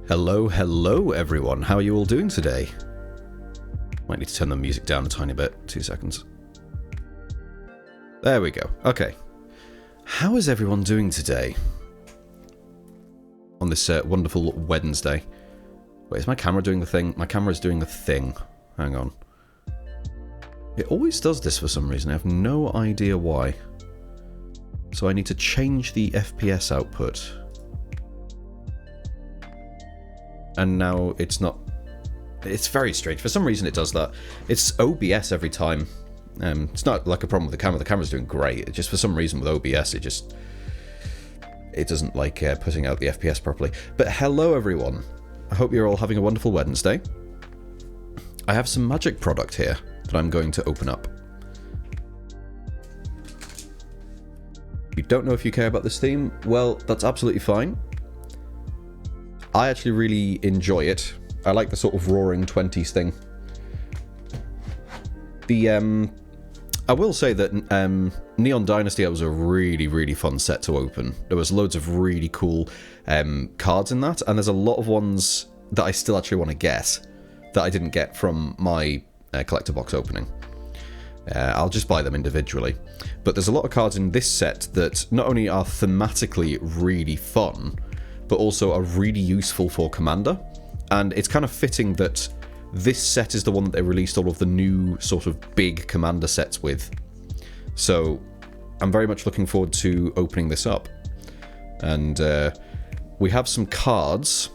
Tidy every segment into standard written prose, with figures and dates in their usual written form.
Hello everyone, how are you all doing today? Might need to turn the music down a tiny bit, 2 seconds. There we go, okay. How is everyone doing today? On this wonderful Wednesday. Wait, is my camera doing the thing? My camera is doing the thing. Hang on. It always does this for some reason, I have no idea why. So I need to change the FPS output. And now it's not... It's very strange. For some reason it does that. It's OBS every time. It's not like a problem with the camera. The camera's doing great. It just for some reason with OBS it doesn't like putting out the FPS properly. But hello everyone. I hope you're all having a wonderful Wednesday. I have some magic product here that I'm going to open up. You don't know if you care about this theme? Well, that's absolutely fine. I actually really enjoy it. I like the sort of roaring 20s thing. I will say that Neon Dynasty was a really, really fun set to open. There was loads of really cool cards in that, and there's a lot of ones that I still actually want to get that I didn't get from my collector box opening. I'll just buy them individually. But there's a lot of cards in this set that not only are thematically really fun, but also are really useful for Commander. And it's kind of fitting that this set is the one that they released all of the new sort of big Commander sets with. So I'm very much looking forward to opening this up. And we have some cards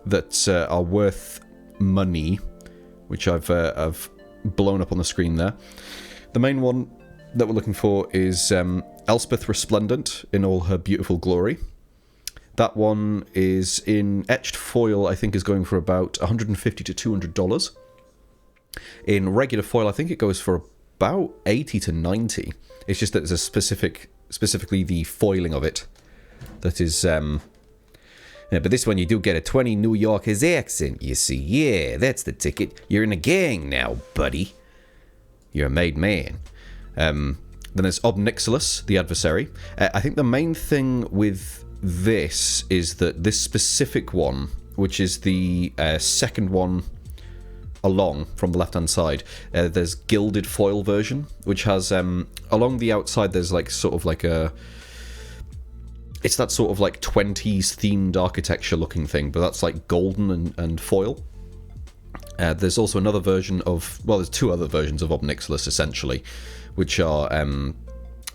that are worth money, which I've blown up on the screen there. The main one that we're looking for is Elspeth Resplendent in all her beautiful glory. That one is in etched foil, I think is going for about $150 to $200. In regular foil, I think it goes for about $80 to $90. It's just that there's a specifically the foiling of it that is... yeah, but this one you do get a 20 New Yorker's accent, you see. Yeah, that's the ticket. You're in a gang now, buddy. You're a made man. Then there's Obnixilis, the adversary. I think the main thing with this is that this specific one, which is the second one along from the left-hand side, there's gilded foil version, which has along the outside there's like sort of like a... It's that sort of like 20s themed architecture looking thing, but that's like golden and foil. There's also another version of... Well, there's two other versions of Obnixilis, essentially, which are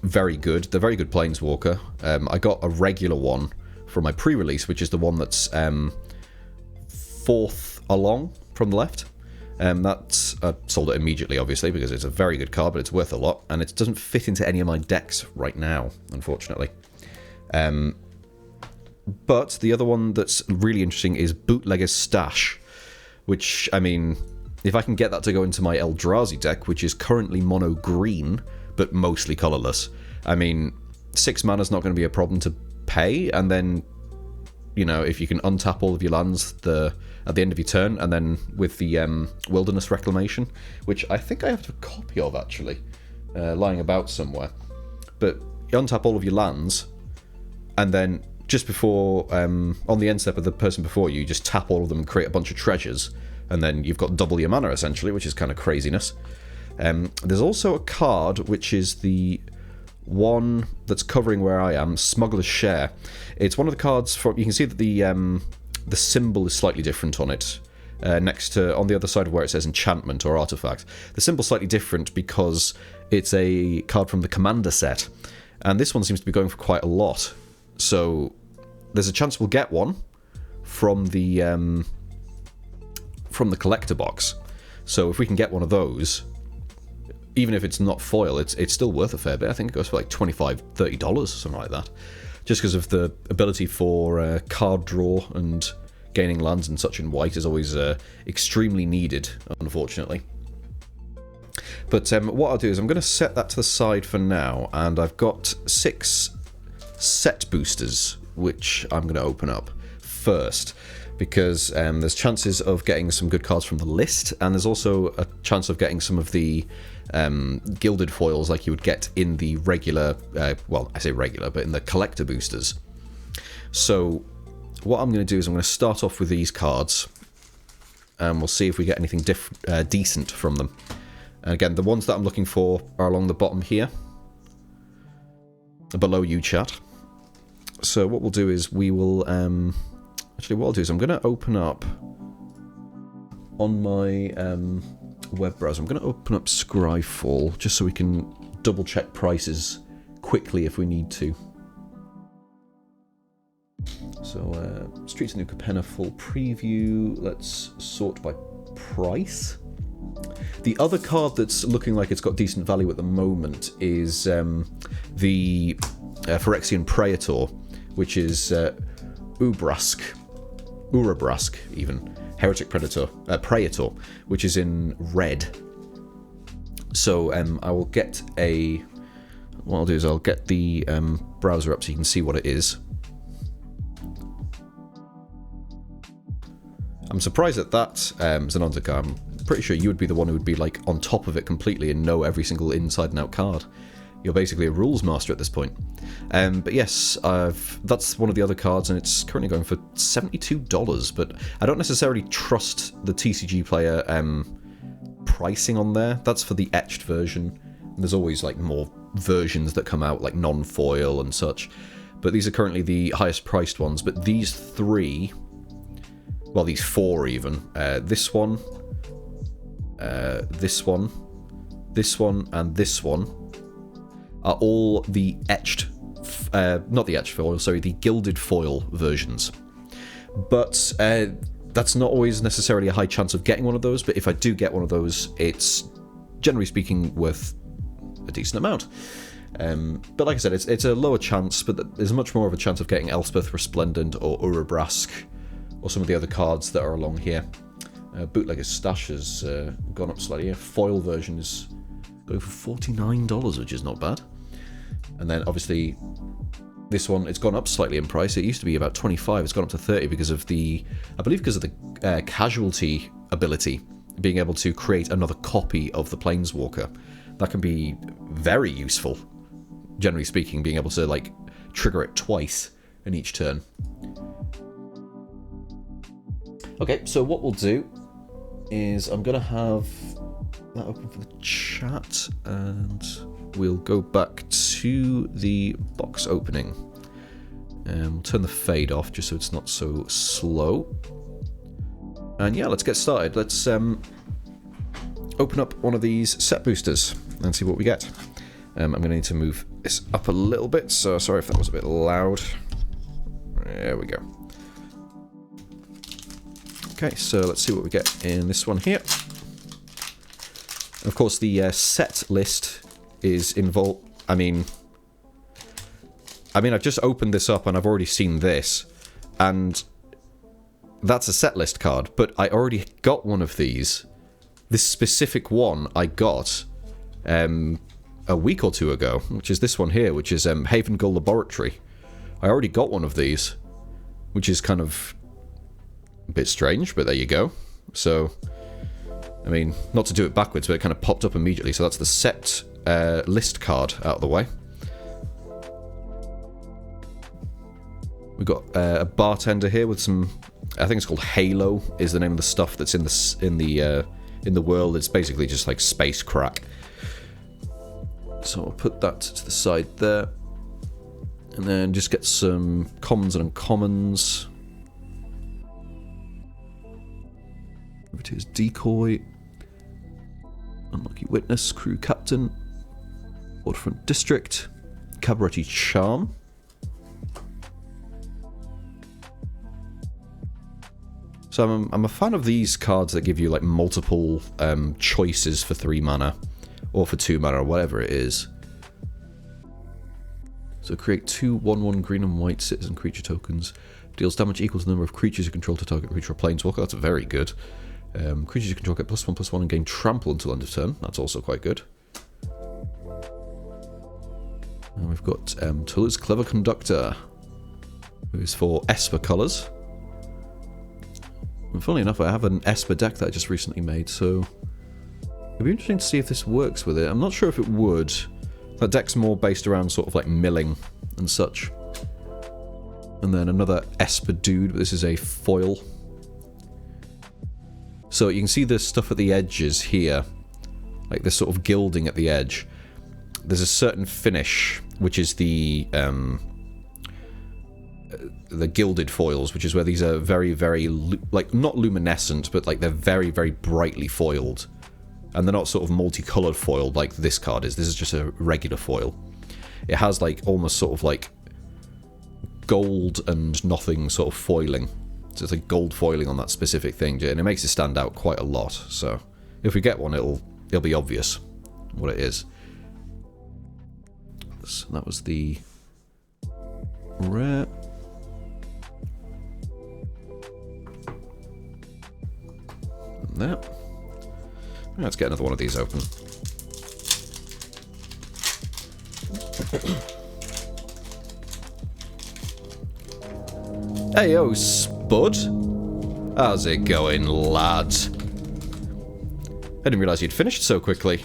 very good. They're very good Planeswalker. I got a regular one from my pre-release, which is the one that's fourth along from the left. That's I sold it immediately, obviously, because it's a very good card, but it's worth a lot, and it doesn't fit into any of my decks right now, unfortunately. But the other one that's really interesting is Bootlegger's Stash, which, I mean, if I can get that to go into my Eldrazi deck, which is currently mono green, but mostly colourless, I mean, 6 mana's not going to be a problem to pay, and then, you know, if you can untap all of your lands at the end of your turn, and then with the Wilderness Reclamation, which I think I have a copy of, actually, lying about somewhere, but you untap all of your lands, and then just before, on the end step of the person before you, just tap all of them and create a bunch of treasures, and then you've got double your mana, essentially, which is kind of craziness. There's also a card, which is the one that's covering where I am, Smuggler's Share. It's one of the cards from... You can see that the symbol is slightly different on it, next to... On the other side of where it says Enchantment or Artifact. The symbol's slightly different because it's a card from the Commander set, and this one seems to be going for quite a lot. So there's a chance we'll get one from the collector box. So if we can get one of those, even if it's not foil, it's still worth a fair bit. I think it goes for like $25, $30, something like that. Just because of the ability for card draw and gaining lands and such in white is always extremely needed, unfortunately. But what I'll do is I'm going to set that to the side for now, and I've got 6 set boosters, which I'm going to open up first, because there's chances of getting some good cards from the list, and there's also a chance of getting some of the gilded foils like you would get in the regular, well, I say regular, but in the collector boosters. So what I'm going to do is I'm going to start off with these cards, and we'll see if we get anything decent from them. And again, the ones that I'm looking for are along the bottom here, below you, chat. So what we'll do is we will... actually, what I'll do is I'm going to open up on my web browser. I'm going to open up Scryfall just so we can double check prices quickly if we need to. So, Streets of New Capenna full preview. Let's sort by price. The other card that's looking like it's got decent value at the moment is the Phyrexian Praetor, which is Urabrask even. Heretic Praetor, which is in red. So I will get a... What I'll do is I'll get the browser up so you can see what it is. I'm surprised that Xenontica. I'm pretty sure you would be the one who would be like on top of it completely and know every single inside and out card. You're basically a rules master at this point. But yes, that's one of the other cards, and it's currently going for $72. But I don't necessarily trust the TCG player pricing on there. That's for the etched version. And there's always like more versions that come out, like non-foil and such. But these are currently the highest priced ones. But these three, well, these four even, this one, this one, this one, and this one, are all the etched, not the etched foil, sorry, the gilded foil versions. But that's not always necessarily a high chance of getting one of those, but if I do get one of those, it's, generally speaking, worth a decent amount. But like I said, it's a lower chance, but there's much more of a chance of getting Elspeth Resplendent or Urabrask, or some of the other cards that are along here. Bootlegger's Stash has gone up slightly. A foil version is going for $49, which is not bad. And then obviously this one, it's gone up slightly in price. It used to be about 25. It's gone up to 30 because of the, I believe because of the casualty ability, being able to create another copy of the Planeswalker. That can be very useful, generally speaking, being able to like trigger it twice in each turn. Okay, so what we'll do is I'm going to have that open for the chat, and we'll go back to the box opening. We'll turn the fade off just so it's not so slow. And yeah, let's get started. Let's open up one of these set boosters and see what we get. I'm going to need to move this up a little bit, so sorry if that was a bit loud. There we go. Okay, so let's see what we get in this one here. Of course, the set list is involved. I mean, I've just opened this up and I've already seen this, and that's a set list card. But I already got one of these. This specific one I got a week or two ago, which is this one here, which is Haven Gull Laboratory. I already got one of these, which is kind of a bit strange, but there you go. So, I mean, not to do it backwards, but it kind of popped up immediately. So that's the set list card out of the way. We've got a bartender here with some, I think it's called Halo is the name of the stuff that's in the world. It's basically just like space crack. So I'll put that to the side there, and then just get some commons and uncommons. It is Decoy, Unlucky Witness, Crew Captain, Waterfront District, Cabaretti Charm. So I'm a fan of these cards that give you like multiple choices for 3 mana, or for 2 mana, or whatever it is. So create 2 1/1 green and white citizen creature tokens. Deals damage equal to the number of creatures you control to target creature or planeswalker. That's very good. Creatures you control get +1/+1 and gain trample until end of turn. That's also quite good. And we've got Tula's Clever Conductor, who is for Esper colours. And funnily enough, I have an Esper deck that I just recently made, so it'd be interesting to see if this works with it. I'm not sure if it would. That deck's more based around sort of like milling and such. And then another Esper dude, but this is a foil. So you can see the stuff at the edges here, like this sort of gilding at the edge. There's a certain finish, which is the gilded foils, which is where these are very, very, like, not luminescent, but like they're very, very brightly foiled. And they're not sort of multicolored foiled like this card is. This is just a regular foil. It has like almost sort of like gold and nothing sort of foiling. So it's like gold foiling on that specific thing, and it makes it stand out quite a lot. So if we get one, it'll be obvious what it is. So that was the rare. And there. Let's get another one of these open. Hey, yo, Spud. How's it going, lad? I didn't realise you'd finished so quickly.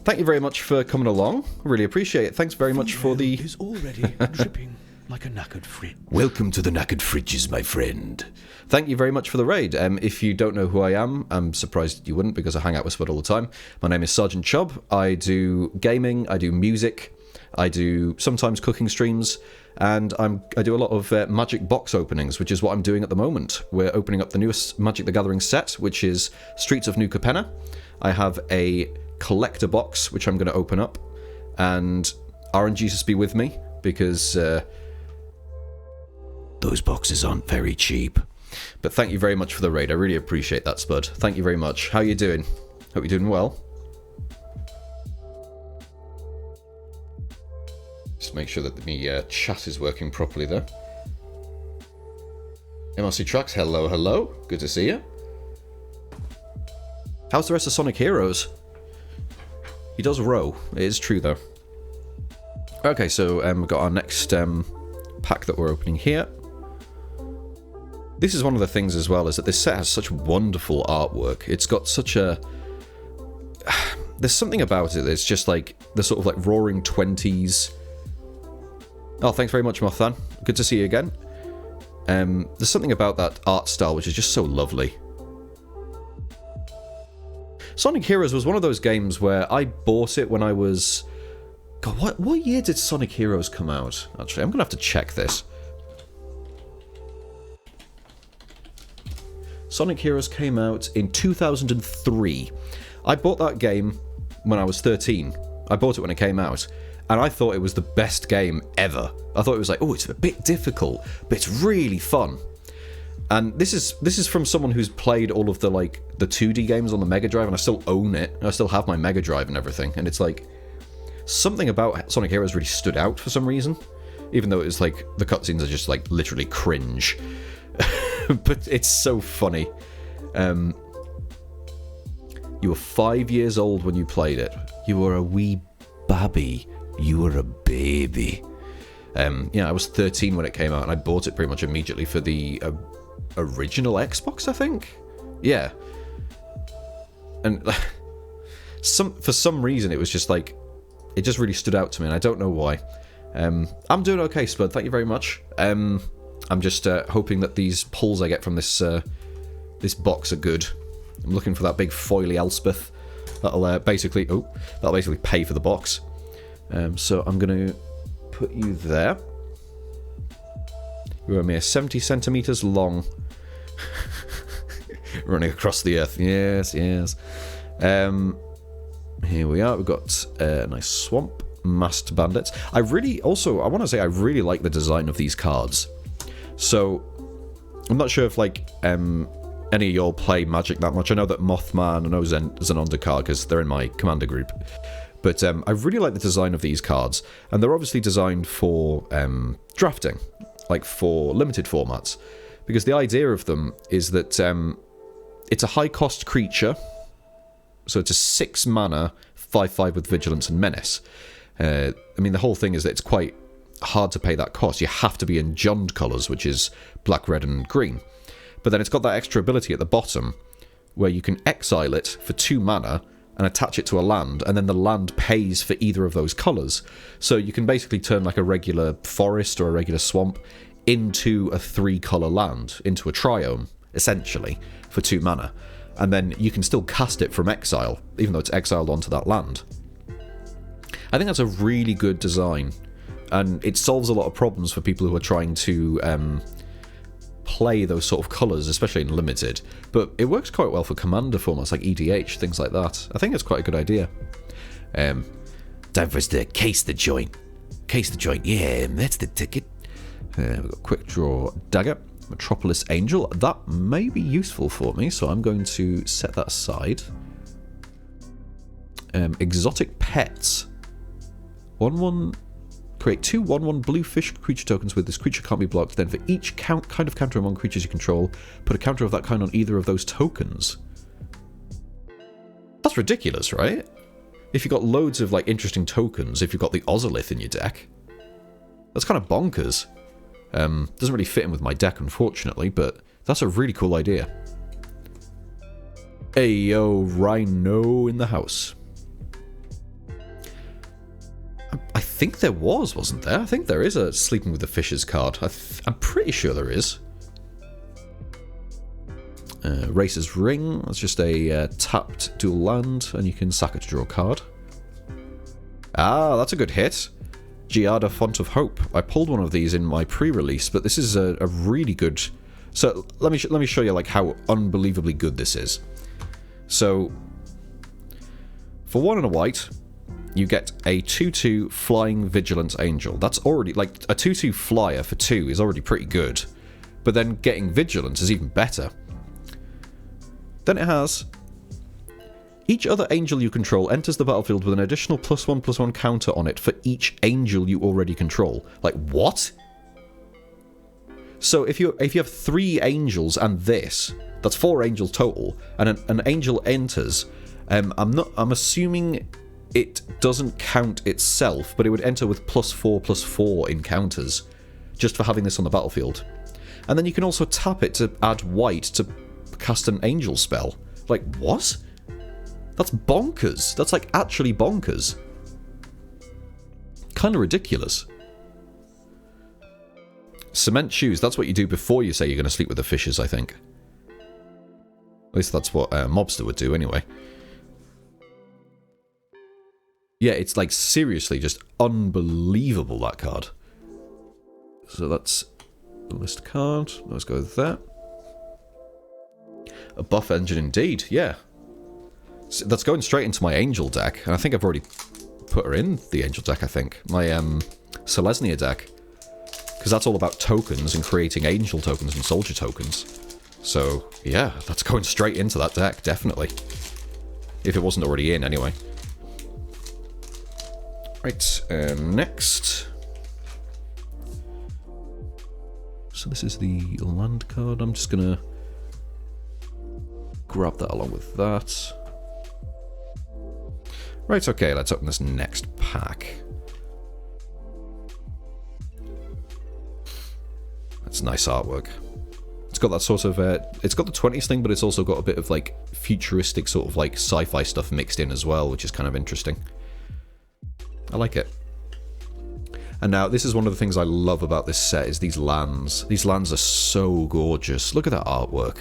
Thank you very much for coming along. Really appreciate it. Thanks very much for the... is already dripping like a knackered fridge. Welcome to the knackered fridges, my friend. Thank you very much for the raid. If you don't know who I am, I'm surprised you wouldn't because I hang out with Spud all the time. My name is Sergeant Chubb. I do gaming, I do music, I do sometimes cooking streams, and I do a lot of Magic box openings, which is what I'm doing at the moment. We're opening up the newest Magic the Gathering set, which is Streets of New Capenna. I have a collector box, which I'm going to open up, and RNGesus be with me, because those boxes aren't very cheap. But thank you very much for the raid. I really appreciate that, Spud. Thank you very much. How are you doing? Hope you're doing well. Just make sure that the chat is working properly there. MRC Trucks, hello, hello. Good to see you. How's the rest of Sonic Heroes? He does row. It is true, though. Okay, so we've got our next pack that we're opening here. This is one of the things as well, is that this set has such wonderful artwork. It's got such a... There's something about it that's just like the sort of like roaring 20s. Oh, thanks very much, Mothan. Good to see you again. There's something about that art style which is just so lovely. Sonic Heroes was one of those games where I bought it when I was... God, what year did Sonic Heroes come out? Actually, I'm going to have to check this. Sonic Heroes came out in 2003. I bought that game when I was 13. I bought it when it came out, and I thought it was the best game ever. I thought it was like, oh, it's a bit difficult, but it's really fun. And this is from someone who's played all of the 2D games on the Mega Drive, and I still own it. I still have my Mega Drive and everything, and it's like something about Sonic Heroes really stood out for some reason, even though it was like the cutscenes are just like literally cringe. But it's so funny. You were 5 years old when you played it. You were a wee babby. You were a baby. Yeah, I was 13 when it came out, and I bought it pretty much immediately for the original Xbox, I think. Yeah. And for some reason, it was just like, it just really stood out to me, and I don't know why. I'm doing okay, Spud. Thank you very much. I'm just hoping that these pulls I get from this this box are good. I'm looking for that big foily Elspeth that'll basically pay for the box. So I'm going to put you there. You're a mere 70 centimeters long, running across the earth. Yes, yes. Here we are. We've got a nice swamp, masked bandits. I want to say I really like the design of these cards. So, I'm not sure if, any of y'all play Magic that much. I know that Mothman and Zenonda card, because they're in my commander group. But I really like the design of these cards. And they're obviously designed for drafting, like for limited formats. Because the idea of them is that it's a high-cost creature. So it's a 6 mana, 5/5 with Vigilance and Menace. I mean, the whole thing is that it's quite hard to pay that cost. You have to be in Jund colours, which is black, red, and green. But then it's got that extra ability at the bottom, where you can exile it for 2 mana and attach it to a land, and then the land pays for either of those colours. So you can basically turn like a regular forest or a regular swamp into a 3-colour land, into a triome, essentially, for 2 mana. And then you can still cast it from exile, even though it's exiled onto that land. I think that's a really good design, and it solves a lot of problems for people who are trying to play those sort of colours, especially in Limited. But it works quite well for Commander formats like EDH, things like that. I think it's quite a good idea. Time for us to case the joint. Case the joint, yeah, that's the ticket. We've got Quick Draw Dagger, Metropolis Angel. That may be useful for me, so I'm going to set that aside. Exotic Pets. 1/1. Create 2 1/1 blue fish creature tokens with this creature can't be blocked. Then for each kind of counter among creatures you control, put a counter of that kind on either of those tokens. That's ridiculous, right? If you've got loads of like interesting tokens, if you've got the Ozolith in your deck, that's kind of bonkers. Doesn't really fit in with my deck, unfortunately, but that's a really cool idea. Ayo, Rhino in the house. I think there wasn't there? I think there is a Sleeping with the Fishes card. I'm pretty sure there is. Racer's Ring. That's just a tapped dual land, and you can sack it to draw a card. Ah, that's a good hit. Giada, Font of Hope. I pulled one of these in my pre-release, but this is a really good... So let me show you like how unbelievably good this is. So for 1 and a white, you get a 2/2 Flying Vigilant Angel. That's already like a 2/2 flyer for 2 is already pretty good, but then getting Vigilant is even better. Then it has each other angel you control enters the battlefield with an additional +1/+1 counter on it for each angel you already control. Like, what? So if you have 3 angels and this, that's 4 angels total, and an angel enters, I'm assuming it doesn't count itself, but it would enter with +4/+4 in counters, just for having this on the battlefield. And then you can also tap it to add white to cast an angel spell. Like, what? That's bonkers. That's like actually bonkers. Kind of ridiculous. Cement shoes, that's what you do before you say you're going to sleep with the fishes, I think. At least that's what Mobster would do anyway. Yeah, it's like seriously just unbelievable, that card. So that's the list card. Let's go with that. A buff engine indeed, yeah. So that's going straight into my angel deck, and I think I've already put her in the angel deck, I think. My Selesnya deck. Because that's all about tokens and creating angel tokens and soldier tokens. So, yeah, that's going straight into that deck, definitely. If it wasn't already in, anyway. Right, next. So this is the land card. I'm just gonna grab that along with that. Right, okay, let's open this next pack. That's nice artwork. It's got that sort of, it's got the 20s thing, but it's also got a bit of like futuristic sort of like sci-fi stuff mixed in as well, which is kind of interesting. I like it. And now, this is one of the things I love about this set, is these lands. These lands are so gorgeous. Look at that artwork.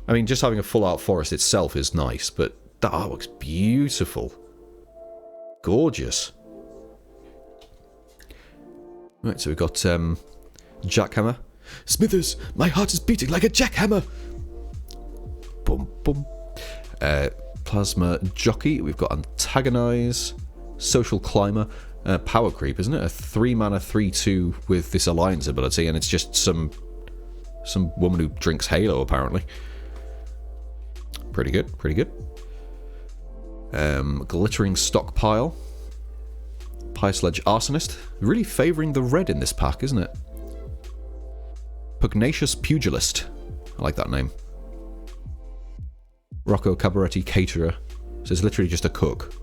I mean, just having a full-out forest itself is nice, but that artwork's beautiful. Gorgeous. Right, so we've got Jackhammer. Smithers, my heart is beating like a jackhammer. Boom, boom. Plasma Jockey. We've got Antagonize. Social Climber. Power Creep, isn't it? A 3-mana 3/2 with this Alliance ability, and it's just some woman who drinks Halo, apparently. Pretty good, pretty good. Glittering Stockpile. Pyresledge Arsonist. Really favouring the red in this pack, isn't it? Pugnacious Pugilist. I like that name. Rocco Cabaretti Caterer. So it's literally just a cook.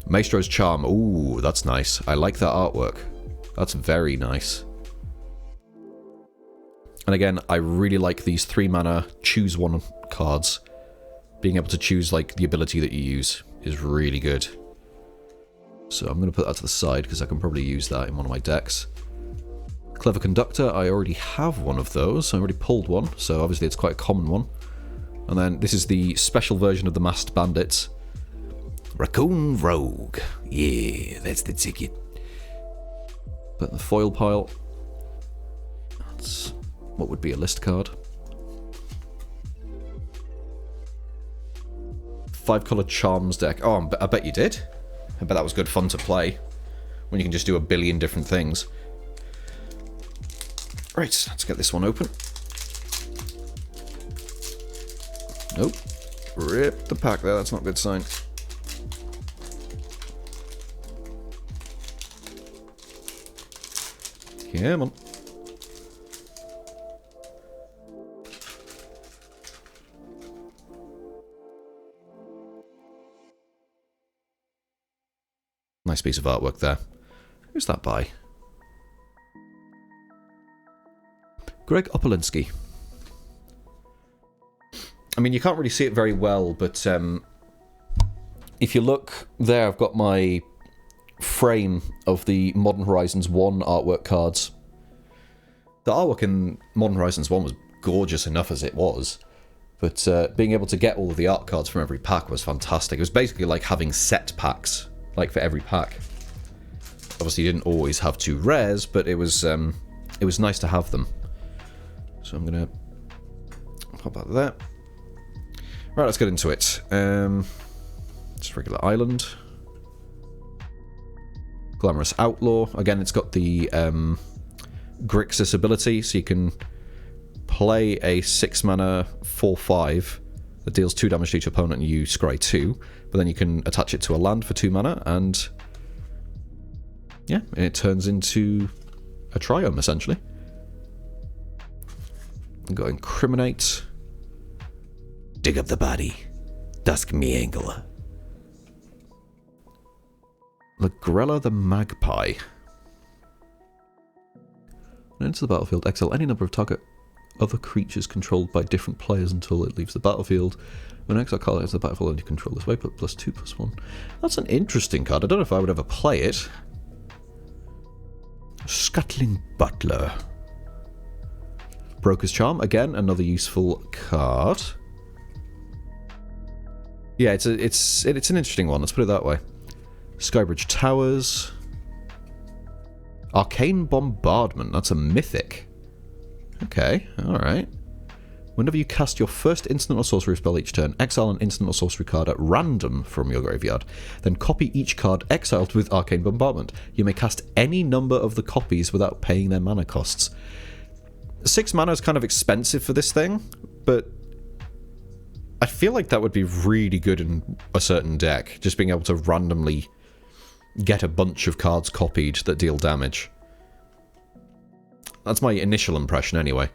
Maestro's Charm. Ooh, that's nice. I like that artwork. That's very nice. And again, I really like these 3-mana choose one cards. Being able to choose like the ability that you use is really good. So I'm going to put that to the side because I can probably use that in one of my decks. Clever Conductor, I already have one of those. I already pulled one, so obviously it's quite a common one. And then this is the special version of the Masked Bandits. Raccoon Rogue. Yeah, that's the ticket. Put in the foil pile. That's what would be a list card. 5-color Charms deck. Oh, I bet you did. I bet that was good fun to play. When you can just do a billion different things. Right, let's get this one open. Nope. Rip the pack there, that's not a good sign. Come on. Nice piece of artwork there. Who's that by? Greg Opolinsky. I mean, you can't really see it very well, but if you look there, I've got my frame of the Modern Horizons 1 artwork cards. The artwork in Modern Horizons 1 was gorgeous enough as it was, but being able to get all of the art cards from every pack was fantastic. It was basically like having set packs, like for every pack. Obviously, you didn't always have 2 rares, but it was nice to have them. So I'm going to pop that there. Right, let's get into it. Just regular island. Glamorous Outlaw. Again, it's got the Grixis ability, so you can play a 6-mana 4/5 that deals 2 damage to each opponent and you scry 2, but then you can attach it to a land for 2 mana, and yeah, it turns into a triome, essentially. I've got Incriminate. Dig up the body. Dusk me Angler. Lagrella the Magpie. When into the battlefield, exile any number of target other creatures controlled by different players until it leaves the battlefield. When exile card enters the battlefield and you control this way, put +2/+1. That's an interesting card. I don't know if I would ever play it. Scuttling Butler. Broker's Charm, again, another useful card. Yeah, it's an interesting one, let's put it that way. Skybridge Towers. Arcane Bombardment, that's a mythic. Okay, alright. Whenever you cast your first instant or sorcery spell each turn, exile an instant or sorcery card at random from your graveyard. Then copy each card exiled with Arcane Bombardment. You may cast any number of the copies without paying their mana costs. 6 mana is kind of expensive for this thing, but I feel like that would be really good in a certain deck, just being able to randomly get a bunch of cards copied that deal damage. That's my initial impression anyway.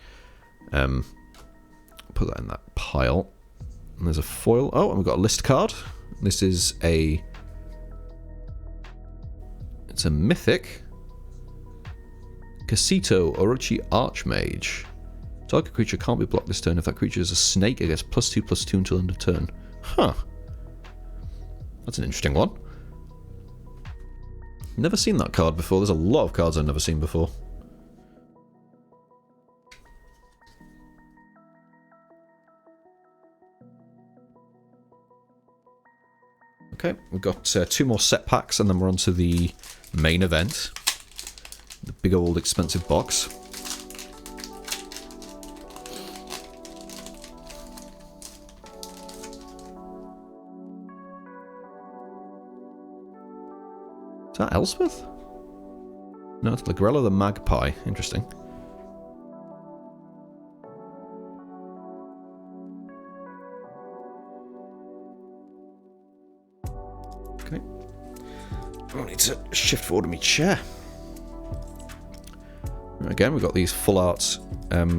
Put that in that pile. And there's a foil. Oh, and we've got a list card. This is a... It's a mythic. Casito Orochi Archmage. Target creature can't be blocked this turn. If that creature is a snake, it gets +2/+2 until end of turn. Huh. That's an interesting one. Never seen that card before. There's a lot of cards I've never seen before. Okay, we've got 2 more set packs and then we're on to the main event. The big old expensive box. Is that Elspeth? No, it's Lagrella the Magpie. Interesting. Okay. I need to shift forward to my chair. Again, we've got these full art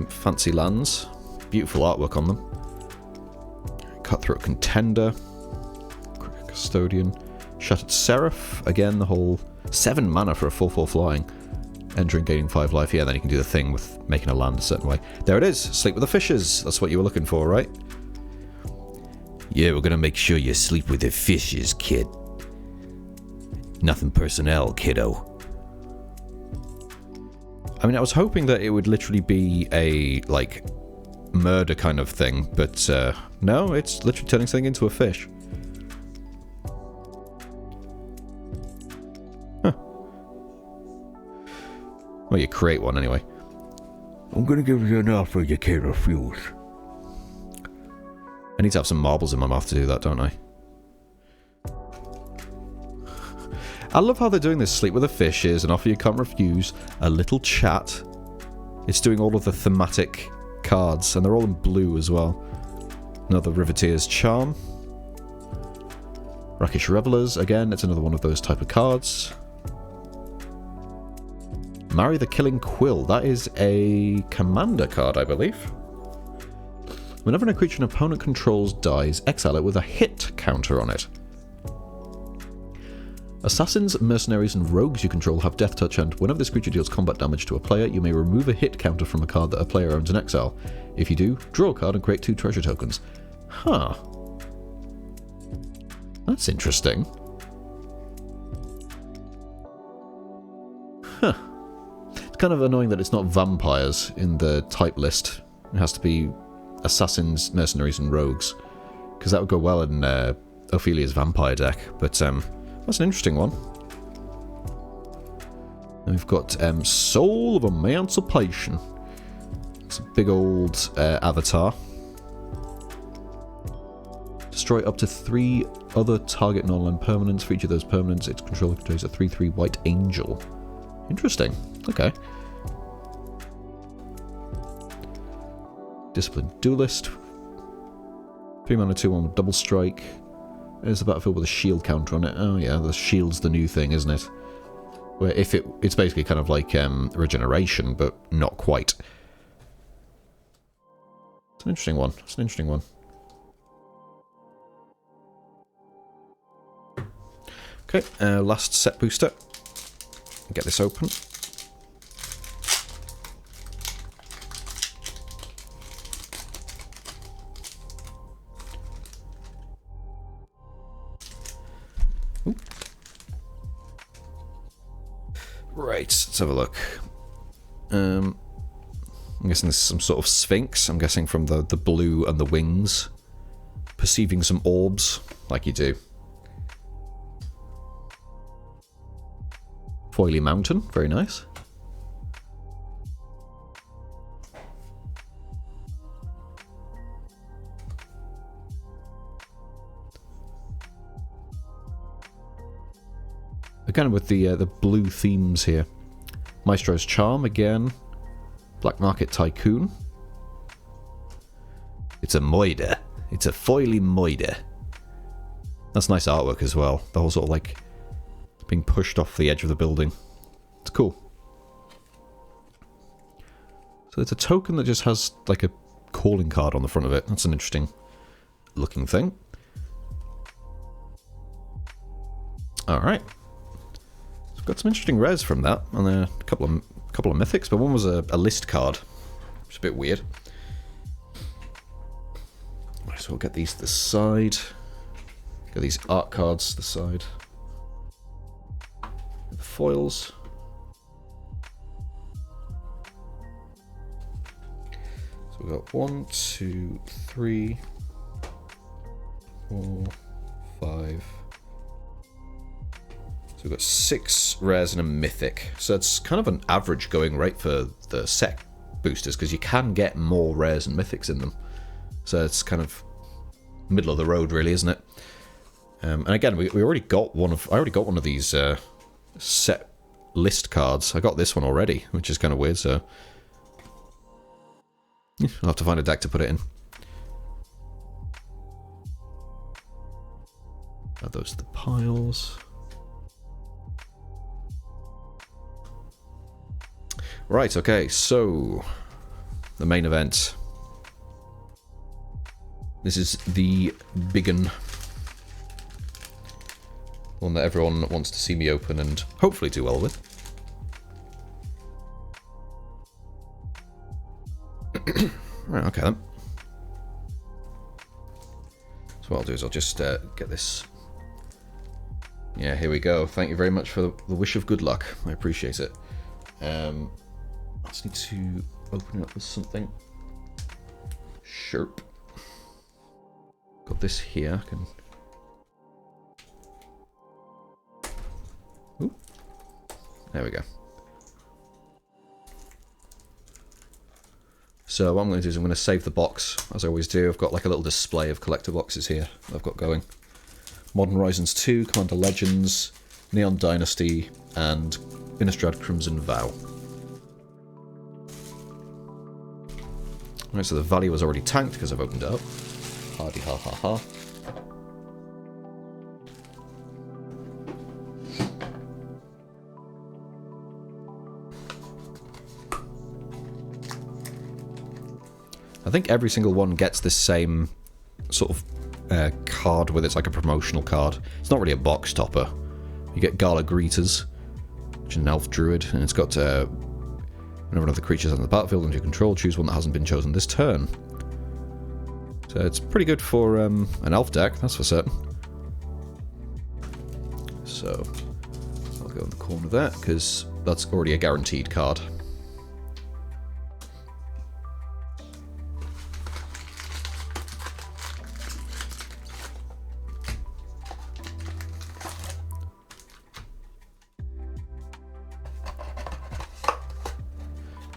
fancy lands. Beautiful artwork on them. Cutthroat Contender. Custodian. Shattered Seraph. Again, the whole 7 mana for a 4/4 flying. Entering, gaining 5 life. Yeah, then you can do the thing with making a land a certain way. There it is. Sleep with the Fishes. That's what you were looking for, right? Yeah, we're going to make sure you sleep with the fishes, kid. Nothing personnel, kiddo. I mean, I was hoping that it would literally be a, like, murder kind of thing, but no, it's literally turning something into a fish. Huh. Well, you create one anyway. I'm gonna give you an offer you can't refuse. I need to have some marbles in my mouth to do that, don't I? I love how they're doing this. Sleep with the fishes, an offer you can't refuse, a little chat. It's doing all of the thematic cards, and they're all in blue as well. Another Riveteer's Charm. Rakish Revelers, again, it's another one of those type of cards. Marry the Killing Quill, that is a commander card, I believe. Whenever a creature an opponent controls dies, exile it with a hit counter on it. Assassins, mercenaries, and rogues you control have death touch, and whenever this creature deals combat damage to a player, you may remove a hit counter from a card that a player owns in exile. If you do, draw a card and create 2 treasure tokens. Huh. That's interesting. Huh. It's kind of annoying that it's not vampires in the type list. It has to be assassins, mercenaries, and rogues. Because that would go well in Ophelia's vampire deck, but that's an interesting one. And we've got Soul of Emancipation. It's a big old avatar. Destroy up to 3 other target non-land permanents. For each of those permanents, its controller controls a 3/3 white angel. Interesting. Okay. Disciplined Duelist. 3 mana, 2/1 with double strike. There's a battlefield with a shield counter on it. Oh yeah, the shield's the new thing, isn't it? Where if it's basically kind of like regeneration, but not quite. It's an interesting one. It's an interesting one. Okay, last set booster. Get this open. Ooh. Right, let's have a look. I'm guessing this is some sort of sphinx. I'm guessing from the blue and the wings. Perceiving some orbs, like you do. Foily Mountain, very nice. Again with the blue themes here. Maestro's Charm again. Black Market Tycoon. It's a Moida. It's a foily Moida. That's nice artwork as well. The whole sort of like being pushed off the edge of the building. It's cool. So it's a token that just has like a calling card on the front of it. That's an interesting looking thing. Alright. So we've got some interesting rares from that, and then a couple of mythics, but one was a list card, which is a bit weird. So we'll get these to the side. Get these art cards to the side. The foils. So we've got 1, 2, 3, 4, 5. So we've got 6 rares and a mythic. So it's kind of an average going rate for the set boosters, because you can get more rares and mythics in them. So it's kind of middle of the road, really, isn't it? And again, we already got one of. I already got one of these set list cards. I got this one already, which is kind of weird. So I'll have to find a deck to put it in. Add those to the piles. Right. Okay. So the main event. This is the big one. One that everyone wants to see me open and hopefully do well with. Right, okay then. So what I'll do is I'll just get this Yeah, here we go. Thank you very much for the wish of good luck. I appreciate it. I just need to open it up with something. Sherp. Got this here. I can... Ooh. There we go. So what I'm going to do is I'm going to save the box, as I always do. I've got like a little display of collector boxes here that I've got going. Modern Horizons 2, Commander Legends, Neon Dynasty, and Innistrad Crimson Vow. Right, so the value was already tanked because I've opened it up. Hardy ha ha ha. I think every single one gets this same sort of card with it's like a promotional card. It's not really a box topper. You get Gala Greeters, which is an elf druid, and it's got whenever another creature's on the battlefield under your control, choose one that hasn't been chosen this turn. So it's pretty good for an elf deck, that's for certain. So I'll go in the corner there, because that's already a guaranteed card.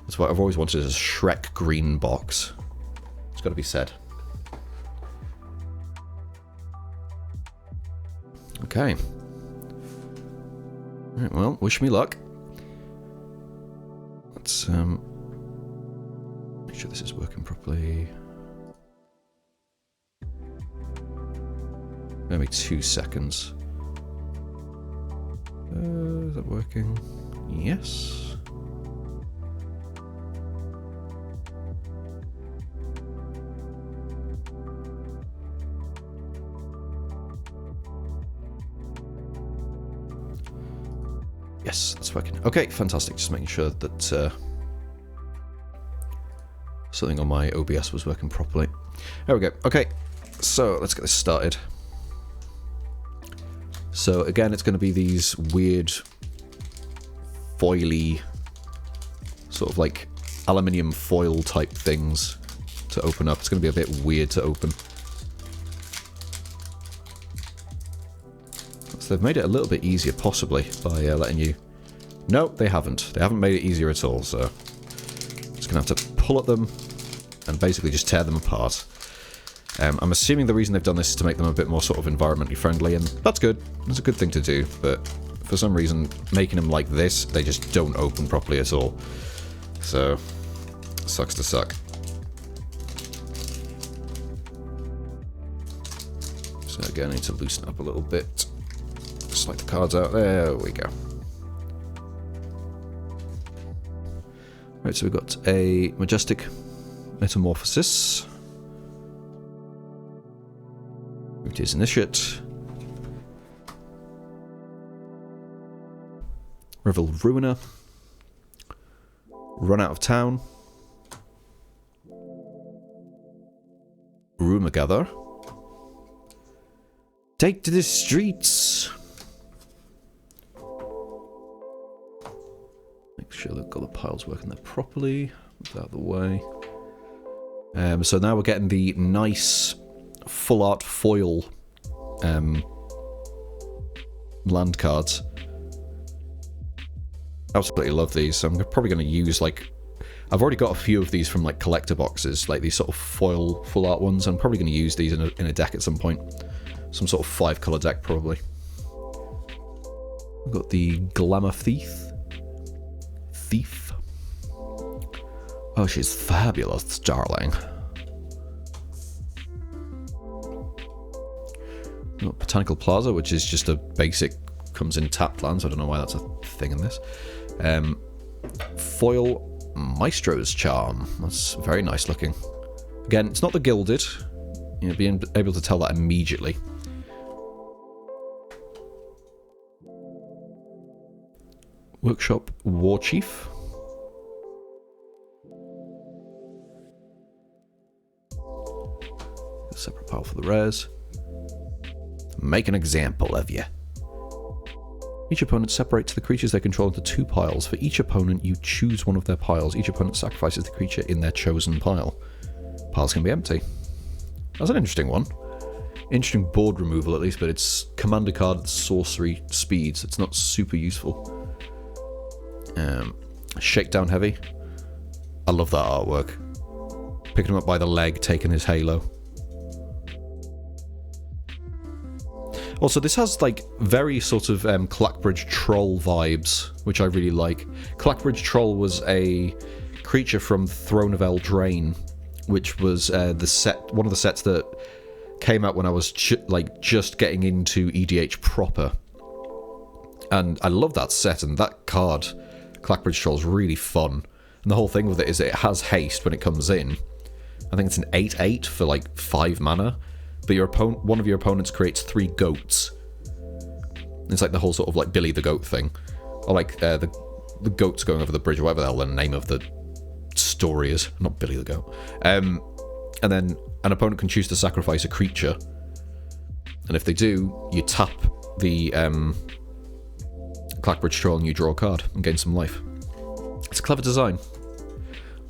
That's what I've always wanted, is a Shrek green box. It's got to be said. Okay. Alright, well, wish me luck. Let's make sure this is working properly. Maybe 2 seconds. Is that working? Yes. Yes, that's working. Okay, fantastic. Just making sure that something on my OBS was working properly. There we go. Okay, so let's get this started. So again, it's going to be these weird foily, sort of like aluminium foil type things to open up. It's going to be a bit weird to open. So they've made it a little bit easier, possibly, by letting you... No, they haven't. They haven't made it easier at all, so... Just going to have to pull at them and basically just tear them apart. I'm assuming the reason they've done this is to make them a bit more sort of environmentally friendly, and that's good. It's a good thing to do, but for some reason, making them like this, they just don't open properly at all. So, sucks to suck. So again, I need to loosen up a little bit. Slide the cards out. There we go. Right, so we've got a Majestic Metamorphosis. It is Initiate. Revel Ruiner. Run Out of Town. Rumor Gather. Take to the streets. Make sure they've got the piles working there properly. Move that out of the way. So now we're getting the nice full art foil land cards. Absolutely love these. So I'm probably going to use like... I've already got a few of these from like collector boxes, like these sort of foil full art ones. I'm probably going to use these in a deck at some point. Some sort of 5-color deck, probably. We've got the Glamour Thief. Oh, she's fabulous, darling. We've got Botanical Plaza, which is just a basic, comes in tapped lands. I don't know why that's a thing in this. Foil Maestro's Charm. That's very nice looking. Again, it's not the gilded. You'll be able to tell that immediately. Workshop War Chief. A separate pile for the rares. Make an example of you. Each opponent separates the creatures they control into 2 piles. For each opponent, you choose one of their piles. Each opponent sacrifices the creature in their chosen pile. Piles can be empty. That's an interesting one. Interesting board removal, at least, but it's commander card sorcery speeds. It's not super useful. Shakedown heavy. I love that artwork. Picking him up by the leg, taking his halo. Also, this has, like, very sort of Clackbridge Troll vibes, which I really like. Clackbridge Troll was a creature from Throne of Eldraine, which was one of the sets that came out when I was just getting into EDH proper. And I love that set, and that card, Clackbridge Troll, is really fun. And the whole thing with it is it has haste when it comes in. I think it's an 8/8 for, like, 5 mana. But one of your opponents creates 3 goats. It's like the whole sort of like Billy the Goat thing. Or like the goats going over the bridge, or whatever the hell the name of the story is. Not Billy the Goat. And then an opponent can choose to sacrifice a creature. And if they do, you tap the Clackbridge Troll and you draw a card and gain some life. It's a clever design.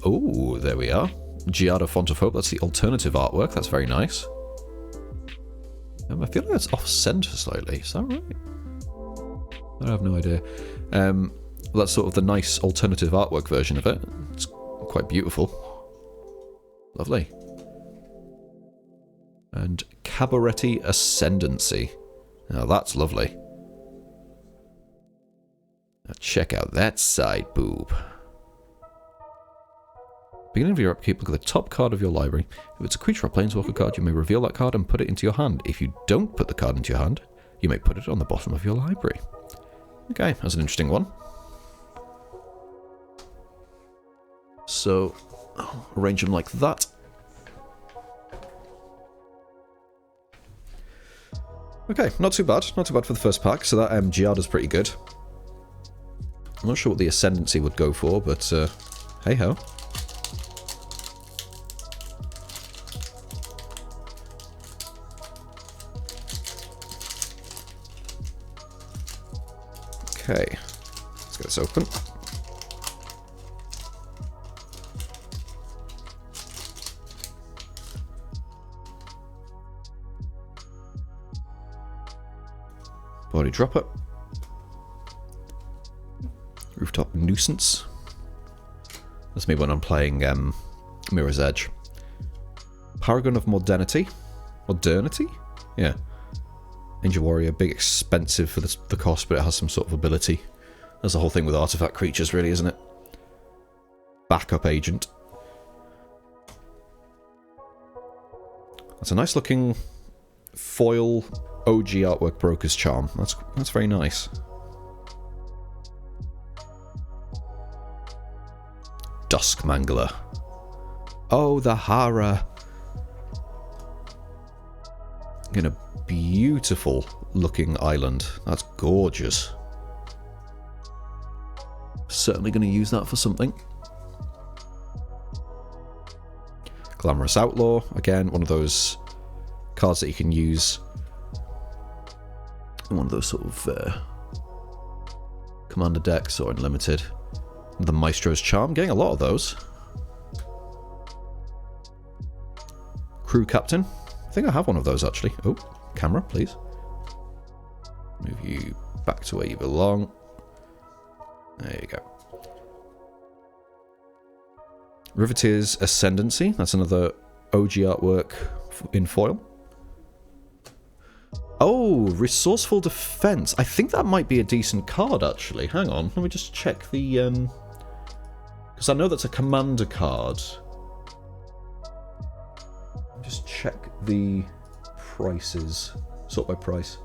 Oh, there we are. Giada Font of Hope, that's the alternative artwork. That's very nice. I feel like that's off-center slightly. Is that right? I have no idea. Well, that's sort of the nice alternative artwork version of it. It's quite beautiful. Lovely. And Cabaretti Ascendancy. Now that's lovely. Now check out that side boob. Beginning of your upkeep, look at the top card of your library. If it's a creature or planeswalker card, you may reveal that card and put it into your hand. If you don't put the card into your hand, you may put it on the bottom of your library. Okay, that's an interesting one. So, I'll arrange them like that. Okay, not too bad. Not too bad for the first pack. So that Giada's pretty good. I'm not sure what the Ascendancy would go for, but hey-ho. Okay, let's get this open. Body Dropper. Rooftop Nuisance. That's me when I'm playing Mirror's Edge. Paragon of Modernity? Modernity? Yeah. Ninja Warrior, big expensive for the cost, but it has some sort of ability. That's the whole thing with artifact creatures, really, isn't it? Backup Agent. That's a nice looking foil OG artwork Broker's Charm. That's very nice. Duskmangler. Oh, the Hara. In a beautiful looking island. That's gorgeous. Certainly going to use that for something. Glamorous Outlaw. Again, one of those cards that you can use. One of those sort of commander decks or unlimited. The Maestro's Charm. Getting a lot of those. Crew Captain. I think I have one of those actually. Oh, camera, please. Move you back to where you belong. There you go. Riveteer's Ascendancy. That's another OG artwork in foil. Oh, Resourceful Defense. I think that might be a decent card actually. Hang on, let me just check the because I know that's a commander card. Just check the prices. Sort by price.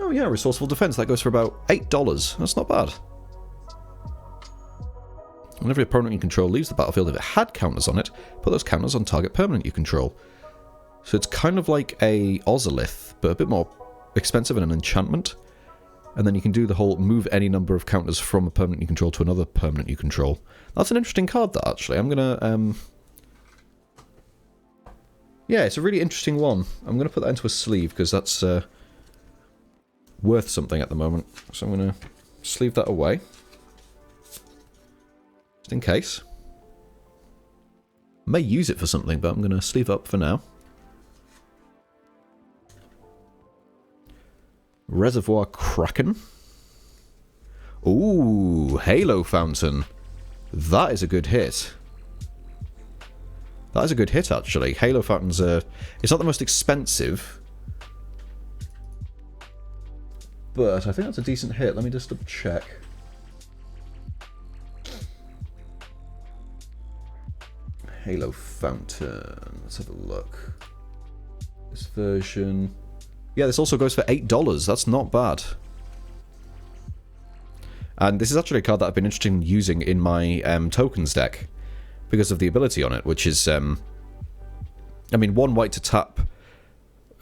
Oh yeah, Resourceful Defense. That goes for about $8. That's not bad. Whenever your opponent you control leaves the battlefield, if it had counters on it, put those counters on target permanent you control. So it's kind of like a Ozolith, but a bit more expensive and an enchantment. And then you can do the whole move any number of counters from a permanent you control to another permanent you control. That's an interesting card, that, actually. I'm going to... Yeah, it's a really interesting one. I'm going to put that into a sleeve, because that's worth something at the moment. So I'm going to sleeve that away. Just in case. May use it for something, but I'm going to sleeve up for now. Reservoir Kraken. Ooh, Halo Fountain. That is a good hit. That is a good hit, actually. Halo Fountains are... It's not the most expensive. But I think that's a decent hit. Let me just double check. Halo Fountain. Let's have a look. This version... Yeah, this also goes for $8. That's not bad. And this is actually a card that I've been interested in using in my tokens deck because of the ability on it, which is, I mean, 1 white to tap,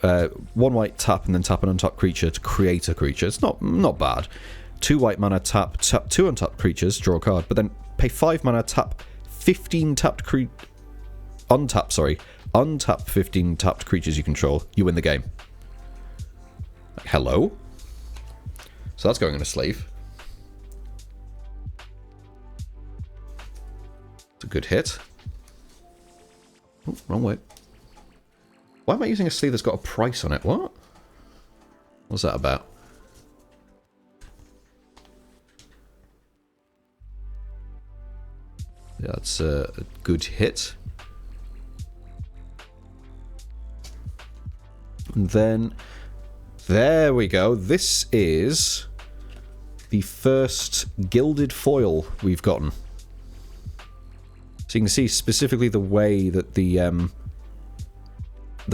1 white tap and then tap an untapped creature to create a creature. It's not bad. 2 white mana tap 2 untapped creatures, draw a card, but then pay 5 mana, tap 15 untap 15 tapped creatures you control. You win the game. Like, hello? So that's going in a sleeve. It's a good hit. Oh, wrong way. Why am I using a sleeve that's got a price on it? What? What's that about? Yeah, that's a good hit. And then... There we go. This is the first gilded foil we've gotten. So you can see specifically the way that the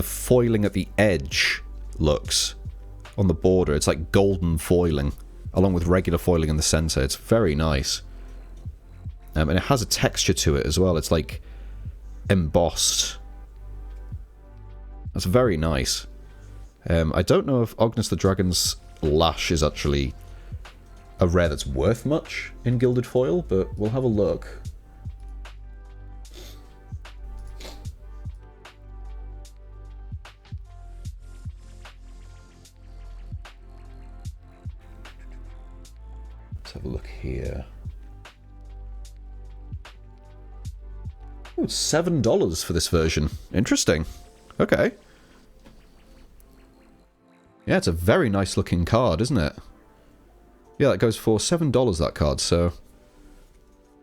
foiling at the edge looks on the border. It's like golden foiling, along with regular foiling in the center. It's very nice. And it has a texture to it as well. It's like embossed. That's very nice. I don't know if Ognus the Dragon's Lash is actually a rare that's worth much in gilded foil, but we'll have a look. Let's have a look here. Oh, it's $7 for this version. Interesting. Okay. Yeah, it's a very nice looking card, isn't it? Yeah, that goes for $7, that card, so...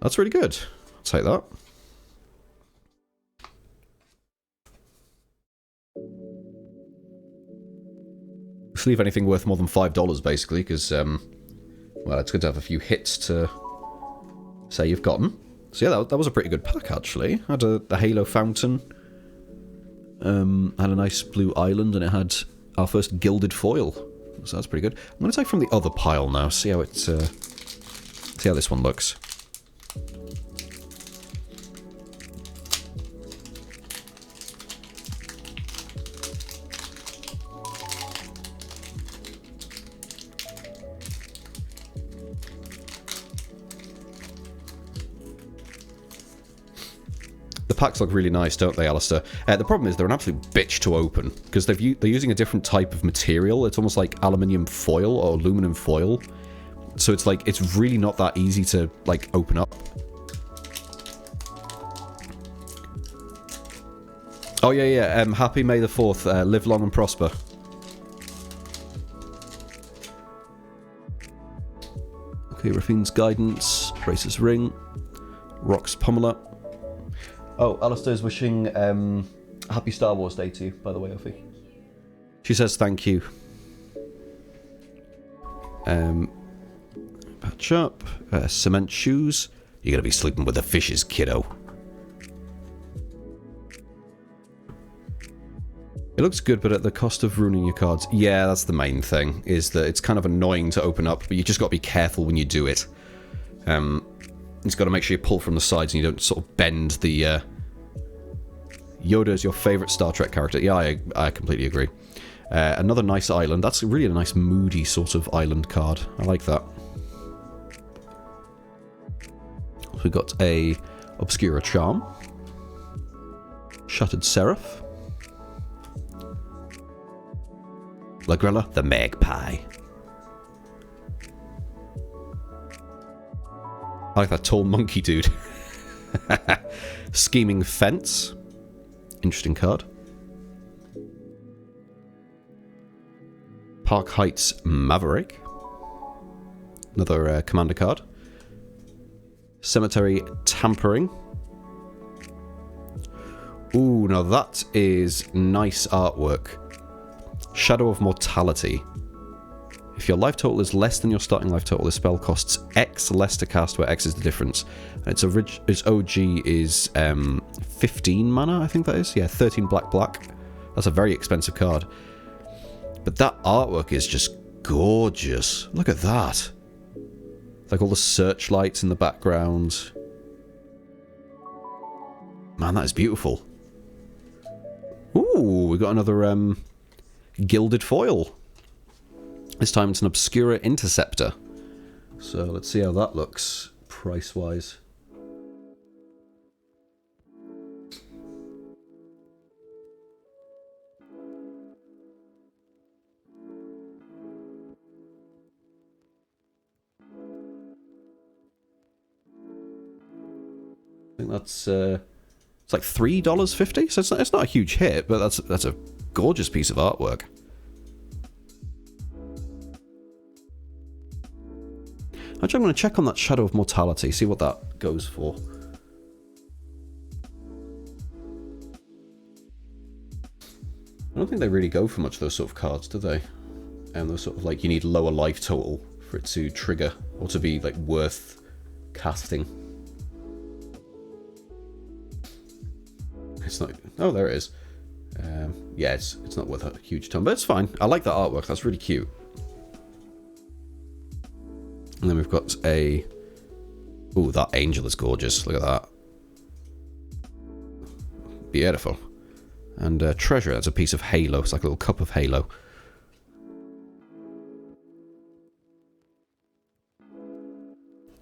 That's really good. I'll take that. Sleeve anything worth more than $5, basically, because, well, it's good to have a few hits to say you've gotten. So yeah, that was a pretty good pack, actually. Had the Halo Fountain. Had a nice blue island, and it had our first gilded foil. So that's pretty good. I'm going to take from the other pile now, see how it's, see how this one looks. The packs look really nice, don't they, Alistair? The problem is they're an absolute bitch to open, because they're using a different type of material. It's almost like aluminium foil or aluminum foil. So it's like, it's really not that easy to, like, open up. Oh, yeah. Happy May the 4th. Live long and prosper. Okay, Rafine's Guidance. Racer's Ring. Rock's Pummeler. Oh, Alistair's wishing happy Star Wars Day to you, by the way, Ophi. She says thank you. Patch up. Cement shoes. You're gonna be sleeping with the fishes, kiddo. It looks good, but at the cost of ruining your cards. Yeah, that's the main thing, is that it's kind of annoying to open up, but you just got to be careful when you do it. You've got to make sure you pull from the sides and you don't sort of bend the... Yoda is your favourite Star Trek character. Yeah, I completely agree. Another nice island. That's really a nice moody sort of island card. I like that. We've got a Obscura Charm. Shattered Seraph. Lagrella the Magpie. I like that tall monkey dude. Scheming Fence. Interesting card. Park Heights Maverick. Another commander card. Cemetery Tampering. Ooh, now that is nice artwork. Shadow of Mortality. If your life total is less than your starting life total, the spell costs X less to cast, where X is the difference. And its OG is 15 mana, I think that is. Yeah, 13 black. That's a very expensive card. But that artwork is just gorgeous. Look at that. Like all the searchlights in the background. Man, that is beautiful. Ooh, we got another gilded foil. This time it's an Obscura Interceptor. So let's see how that looks price-wise. I think that's it's like $3.50, so it's not a huge hit, but that's a gorgeous piece of artwork. Actually, I'm going to check on that Shadow of Mortality, see what that goes for. I don't think they really go for much of those sort of cards, do they? And those sort of like, you need lower life total for it to trigger, or to be like worth casting. It's not... Oh, there it is. Yeah, it's not worth a huge ton, but it's fine. I like that artwork, that's really cute. And then we've got a... Ooh, that angel is gorgeous. Look at that. Beautiful. And treasure, that's a piece of halo. It's like a little cup of halo.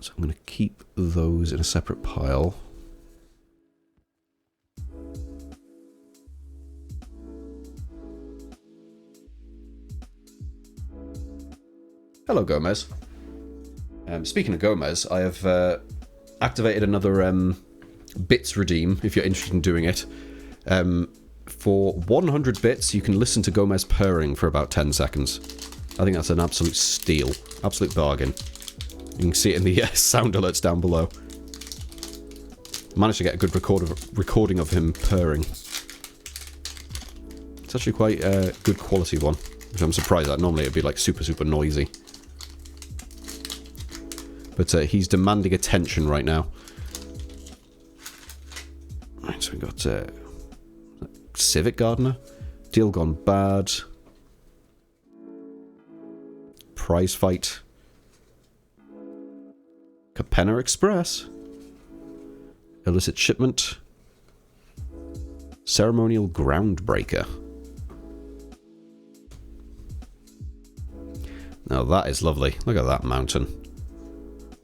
So I'm going to keep those in a separate pile. Hello, Gomez. Speaking of Gomez, I have activated another bits redeem, if you're interested in doing it. For 100 bits, you can listen to Gomez purring for about 10 seconds. I think that's an absolute steal. Absolute bargain. You can see it in the sound alerts down below. Managed to get a good recording of him purring. It's actually quite a good quality one, which I'm surprised at. Normally it'd be like super, super noisy. But he's demanding attention right now. Right, so we've got Civic Gardener, Deal Gone Bad, Prize Fight, Capenna Express, Illicit Shipment, Ceremonial Groundbreaker. Now that is lovely. Look at that mountain.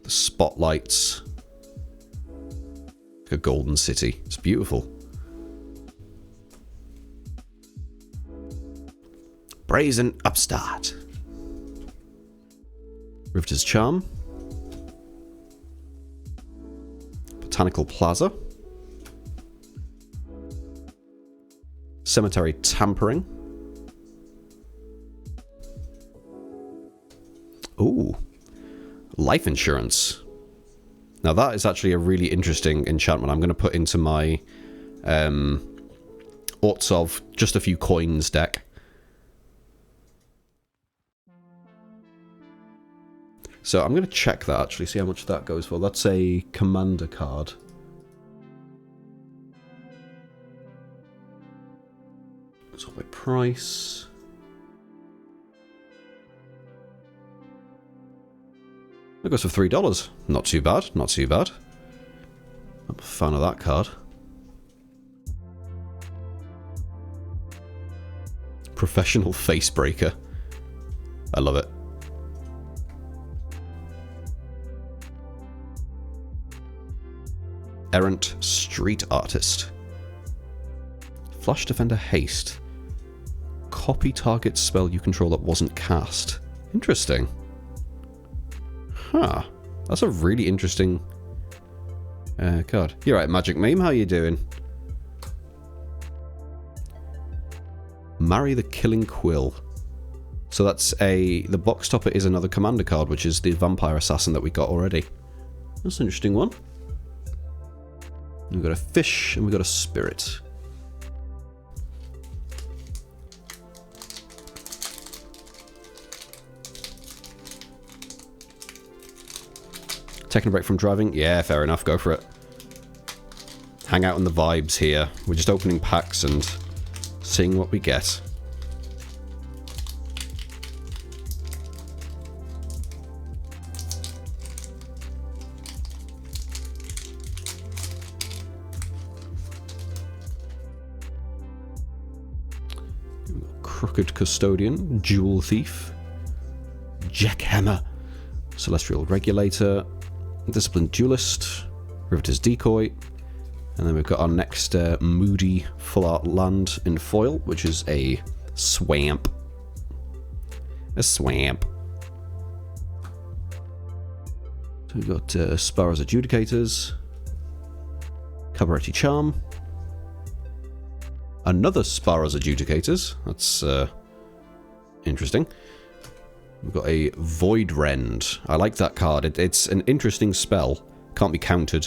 The spotlights. Like a golden city. It's beautiful. Brazen Upstart. Riveter's Charm. Botanical Plaza. Cemetery Tampering. Ooh. Life Insurance. Now that is actually a really interesting enchantment. I'm going to put into my Orts of Just a Few Coins deck. So I'm going to check that actually, see how much that goes for. That's a commander card. So my price... That goes for $3. Not too bad, not too bad. I'm a fan of that card. Professional Facebreaker. I love it. Errant Street Artist. Flash Defender Haste. Copy target spell you control that wasn't cast. Interesting. Huh. That's a really interesting God. You're right, Magic Meme. How you doing? Marry the Killing Quill. So that's the box topper is another commander card, which is the Vampire Assassin that we got already. That's an interesting one. We've got a fish and we've got a spirit. Taking a break from driving? Yeah, fair enough. Go for it. Hang out in the vibes here. We're just opening packs and seeing what we get. Crooked Custodian, Jewel Thief, Jackhammer, Celestial Regulator, Disciplined Duelist, Riveter's Decoy, and then we've got our next moody full art land in foil, which is a swamp. A swamp. So we've got Sparrow's Adjudicators, Cabaretti Charm, another Sparrow's Adjudicators. That's interesting. We've got a Void Rend. I like that card. It's an interesting spell. Can't be countered.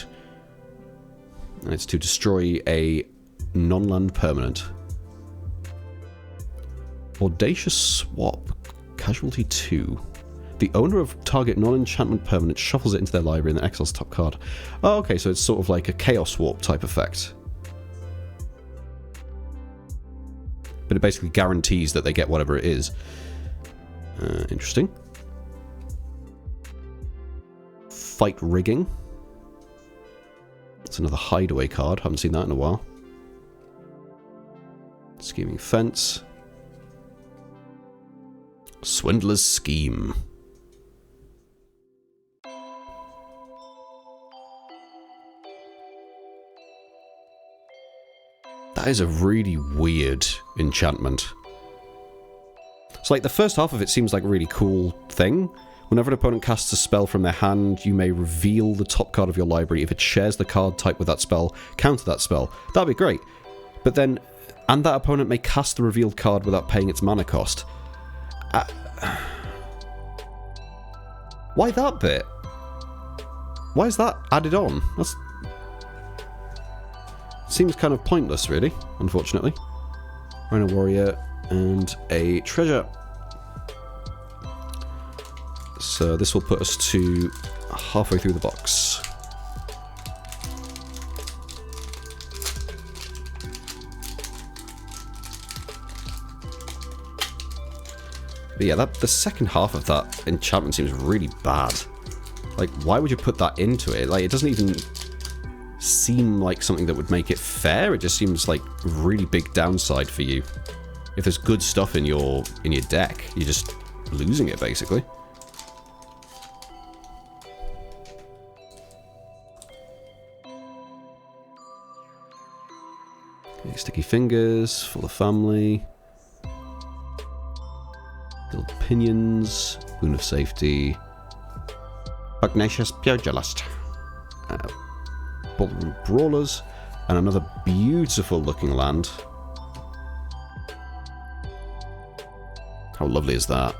And it's to destroy a non-land permanent. Audacious Swap. Casualty 2. The owner of target non-enchantment permanent shuffles it into their library and then exiles top card. Oh, okay, so it's sort of like a Chaos Warp type effect. But it basically guarantees that they get whatever it is. Interesting. Fight Rigging. It's another hideaway card. Haven't seen that in a while. Scheming Fence. Swindler's Scheme. That is a really weird enchantment. So, like, the first half of it seems like a really cool thing. Whenever an opponent casts a spell from their hand, you may reveal the top card of your library. If it shares the card type with that spell, counter that spell. That'd be great. But then, and that opponent may cast the revealed card without paying its mana cost. Why that bit? Why is that added on? That's... seems kind of pointless, really, unfortunately. Rhino Warrior and a treasure. So this will put us to halfway through the box. But yeah, the second half of that enchantment seems really bad. Like, why would you put that into it? Like, it doesn't even seem like something that would make it fair. It just seems like really big downside for you. If there's good stuff in your deck, you're just losing it, basically. Okay, Sticky Fingers for the family. Build Pinions. Boon of Safety. Pugnacious Pugilist. Ballroom Brawlers. And another beautiful looking land. How lovely is that?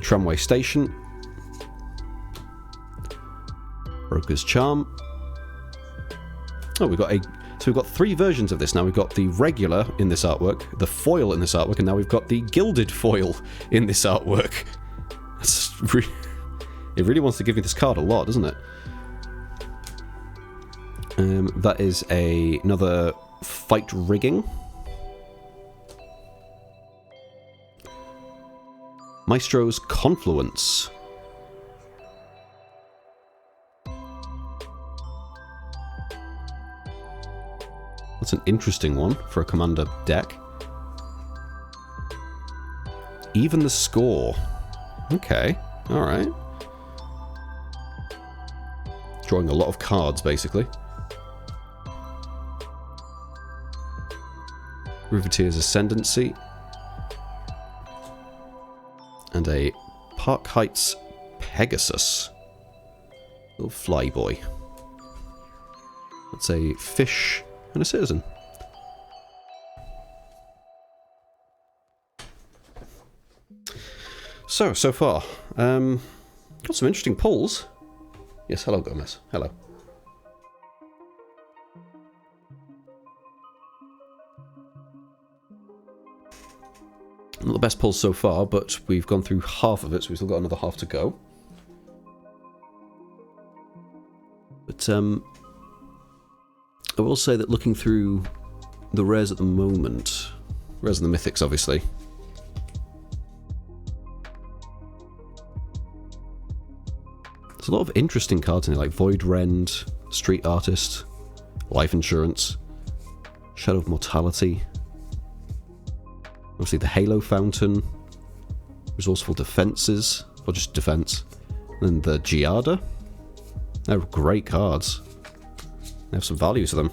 Tramway Station. Broker's Charm. Oh, we've got so we've got 3 versions of this now. We've got the regular in this artwork, the foil in this artwork, and now we've got the gilded foil in this artwork. It really wants to give me this card a lot, doesn't it? That is another Fight Rigging. Maestro's Confluence. That's an interesting one for a commander deck. Even the Score. Okay, alright. Drawing a lot of cards, basically. Riveteer's Ascendancy. and a Park Heights Pegasus. Little fly boy. That's a fish and a citizen. So far, got some interesting pulls. Yes, hello Gomez. Hello. Not the best pulls so far, but we've gone through half of it, so we've still got another half to go. But I will say that looking through the rares at the moment, rares and the mythics obviously, there's a lot of interesting cards in here, like Void Rend, Street Artist, Life Insurance, Shadow of Mortality, obviously the Halo Fountain, Resourceful Defenses, or just Defense, and then the Giada. They're great cards. They have some value to them.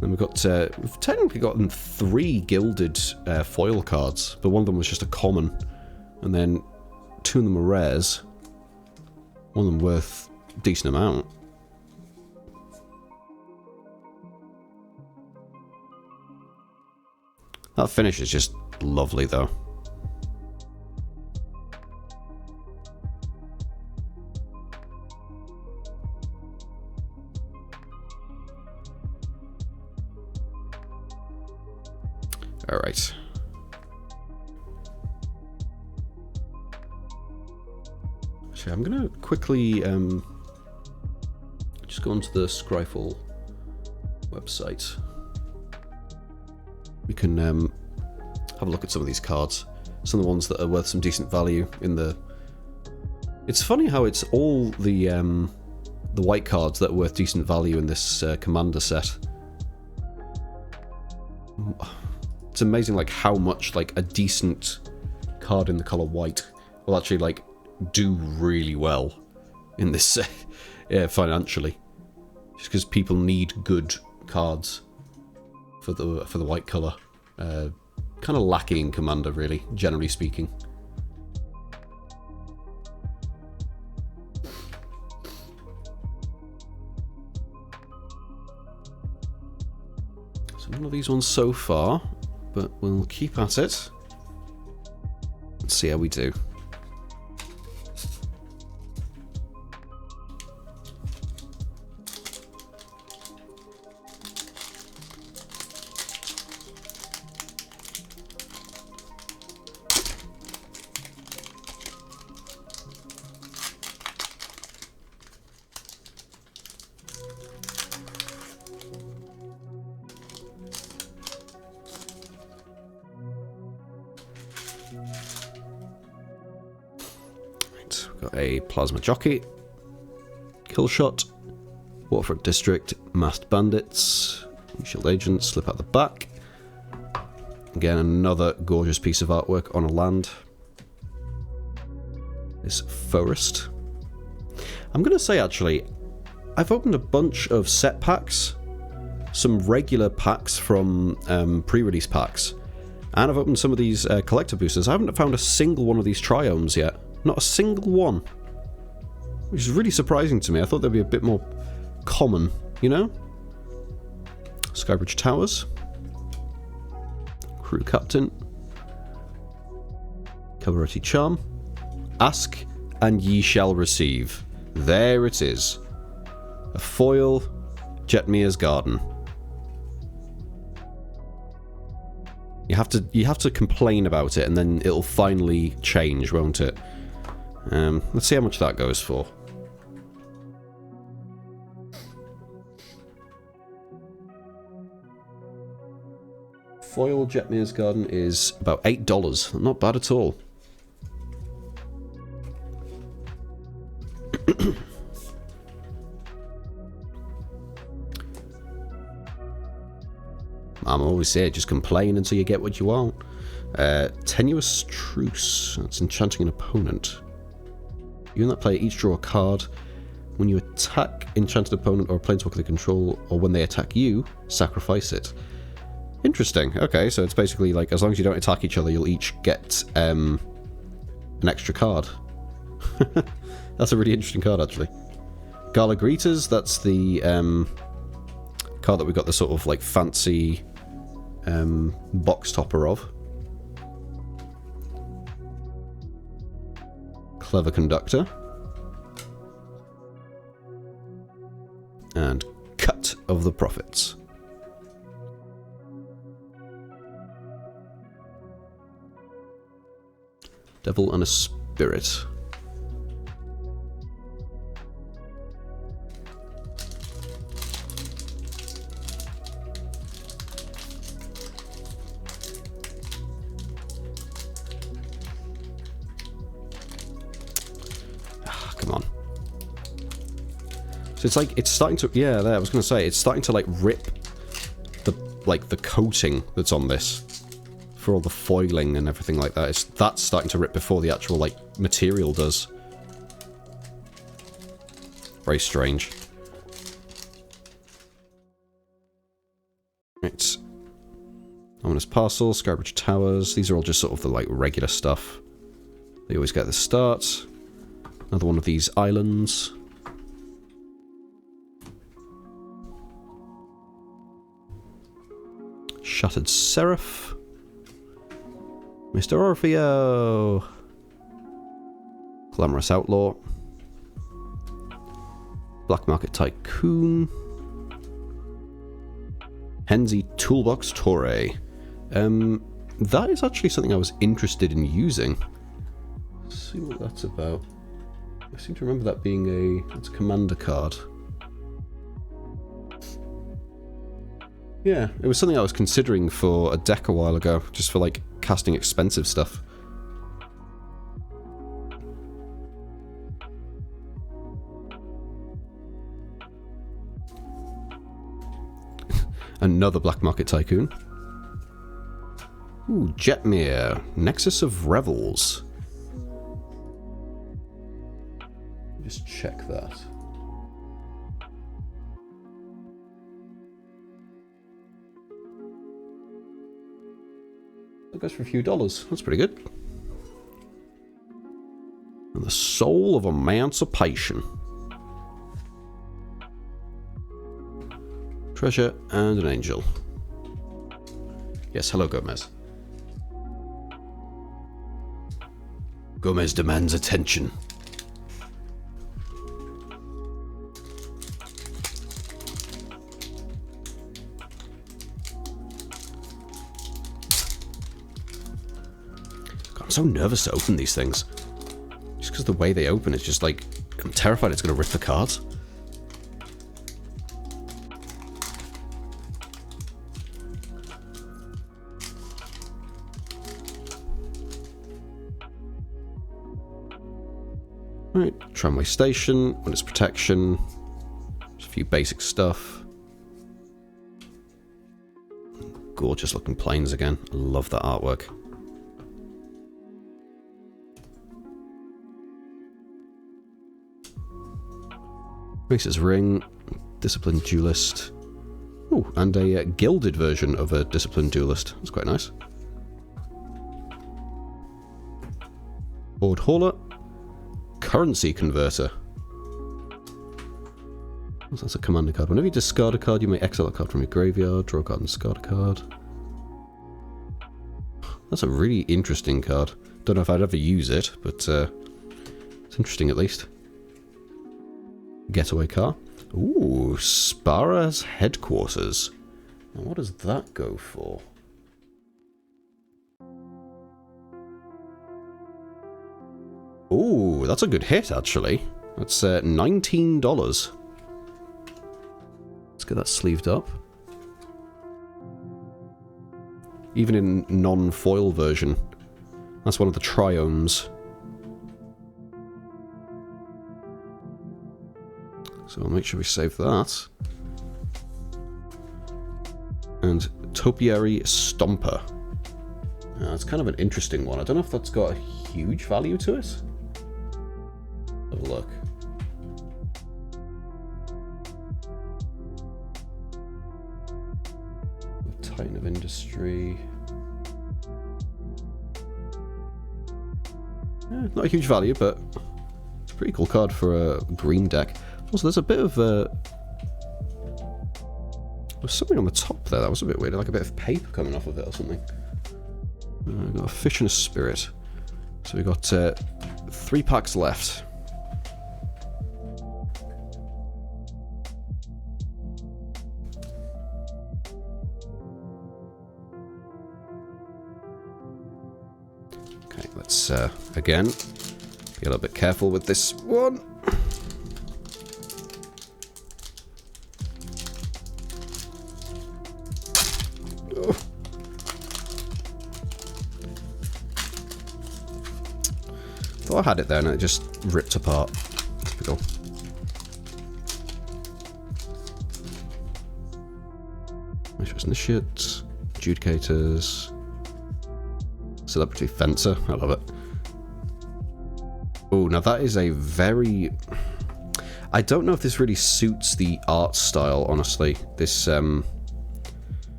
Then we've technically gotten 3 gilded foil cards, but one of them was just a common, and then 2 of them are rares. One of them worth a decent amount. That finish is just lovely, though. Alright. So I'm going to quickly just go onto the Scryfall website. We can have a look at some of these cards. Some of the ones that are worth some decent value in the... It's funny how it's all the white cards that are worth decent value in this commander set. It's amazing like how much like a decent card in the colour white will actually like do really well in this set financially. Just because people need good cards for the white colour. Kind of lacking in Commander, really, generally speaking. So none of these ones so far, but we'll keep at it. Let's see how we do. Got a Plasma Jockey, Killshot, Waterfront District, Masked Bandits, Shield Agent, slip out the back. Again, another gorgeous piece of artwork on a land. This Forest. I'm going to say, actually, I've opened a bunch of set packs, some regular packs from pre-release packs, and I've opened some of these collector boosters. I haven't found a single one of these triomes yet. Not a single one. Which is really surprising to me. I thought they'd be a bit more common, you know? Skybridge Towers. Crew Captain. Cavalry Charm. Ask and ye shall receive. There it is. A foil Jetmir's Garden. You have to complain about it and then it'll finally change, won't it? Let's see how much that goes for. Foil Jetmir's Garden is about $8. Not bad at all. I'm always here, just complain until you get what you want. Tenuous Truce. That's enchanting an opponent. You and that player each draw a card. When you attack enchanted opponent or a planeswalker they control, or when they attack you, sacrifice it. Interesting. Okay, so it's basically like, as long as you don't attack each other, you'll each get an extra card. That's a really interesting card, actually. Gala Greeters, that's the card that we got the sort of like fancy box topper of. Clever Conductor. And Cut of the Prophets. Devil and a Spirit. Come on. So it's like, it's starting to, yeah, there, I was going to say, it's starting to like rip the coating that's on this for all the foiling and everything like that. That's starting to rip before the actual like material does. Very strange. Right. Ominous Parcel, Skybridge Towers, these are all just sort of the like regular stuff. They always get at the start. Another one of these islands. Shattered Seraph. Mr. Orfeo. Glamorous Outlaw. Black Market Tycoon. Henzi Toolbox Torre. That is actually something I was interested in using. Let's see what that's about. I seem to remember that being that's a commander card. Yeah, it was something I was considering for a deck a while ago, just for like casting expensive stuff. Another Black Market Tycoon. Ooh, Jetmir, Nexus of Revels. Just check that. That goes for a few dollars. That's pretty good. And the Soul of Emancipation. Treasure and an Angel. Yes, hello, Gomez. Gomez demands attention. I'm so nervous to open these things. Just because the way they open is just like, I'm terrified it's going to rip the cards. Right, Tramway Station, Witness Protection, just a few basic stuff. Gorgeous looking planes again. I love that artwork. Mace's Ring, Disciplined Duelist. Ooh, and a gilded version of a Disciplined Duelist. That's quite nice. Board Hauler. Currency Converter. That's a commander card. Whenever you discard a card, you may exile a card from your graveyard, draw a card and discard a card. That's a really interesting card. Don't know if I'd ever use it, but it's interesting at least. Getaway car. Ooh, Spara's Headquarters. Now what does that go for? Ooh, that's a good hit, actually. That's $19. Let's get that sleeved up. Even in non-foil version. That's one of the triomes. So I'll make sure we save that. And Topiary Stomper. It's kind of an interesting one. I don't know if that's got a huge value to it. Have a look. Titan of Industry. Yeah, not a huge value, but it's a pretty cool card for a green deck. Also, there's a bit of there's something on the top there that was a bit weird, like a bit of paper coming off of it or something. We've got a Fish and a Spirit. So we've got 3 packs left. Okay, let's again be a little bit careful with this one. Oh. Thought I had it there and it just ripped apart. Typical. Vicious Initiate, Adjudicators, Celebrity Fencer. I love it. Oh, now that is a very... I don't know if this really suits the art style, honestly. This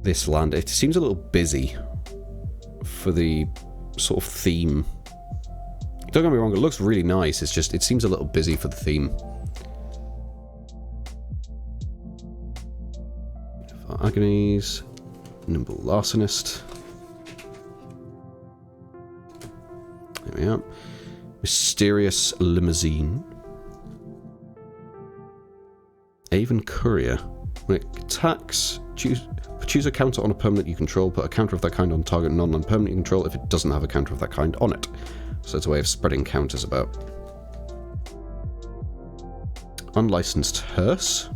this land. It seems a little busy for the sort of theme. Don't get me wrong, it looks really nice. It's just, it seems a little busy for the theme. Agonies, Nimble Larcenist. There we are. Mysterious Limousine. Avon Courier. When it attacks, choose a counter on a permanent you control, put a counter of that kind on target non-permanent you control if it doesn't have a counter of that kind on it. So it's a way of spreading counters about. Unlicensed Hearse.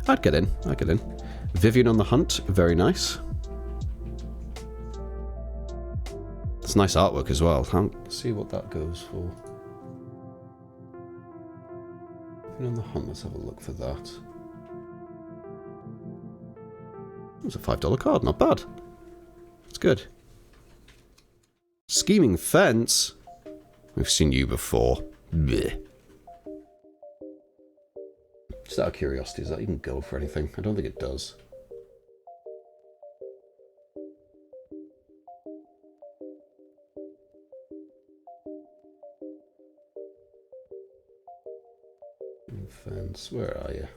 I'd get in. Vivian on the Hunt. Very nice. It's nice artwork as well. Let's see what that goes for. Vivian on the Hunt. Let's have a look for that. It's a $5 card. Not bad. It's good. Scheming Fence? We've seen you before. Blech. Just out of curiosity, does that even go for anything? I don't think it does. Fence, where are you?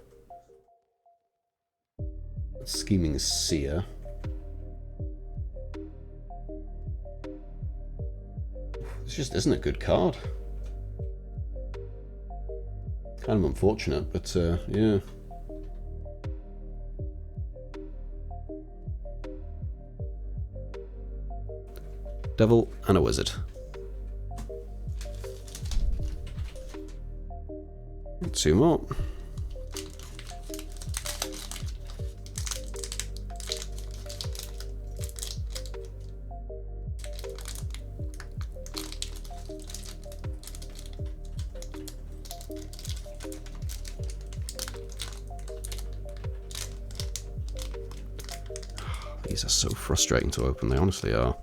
Scheming Seer. This just isn't a good card. Kind of unfortunate, but yeah. Devil and a Wizard. And 2 more. These are so frustrating to open, they honestly are.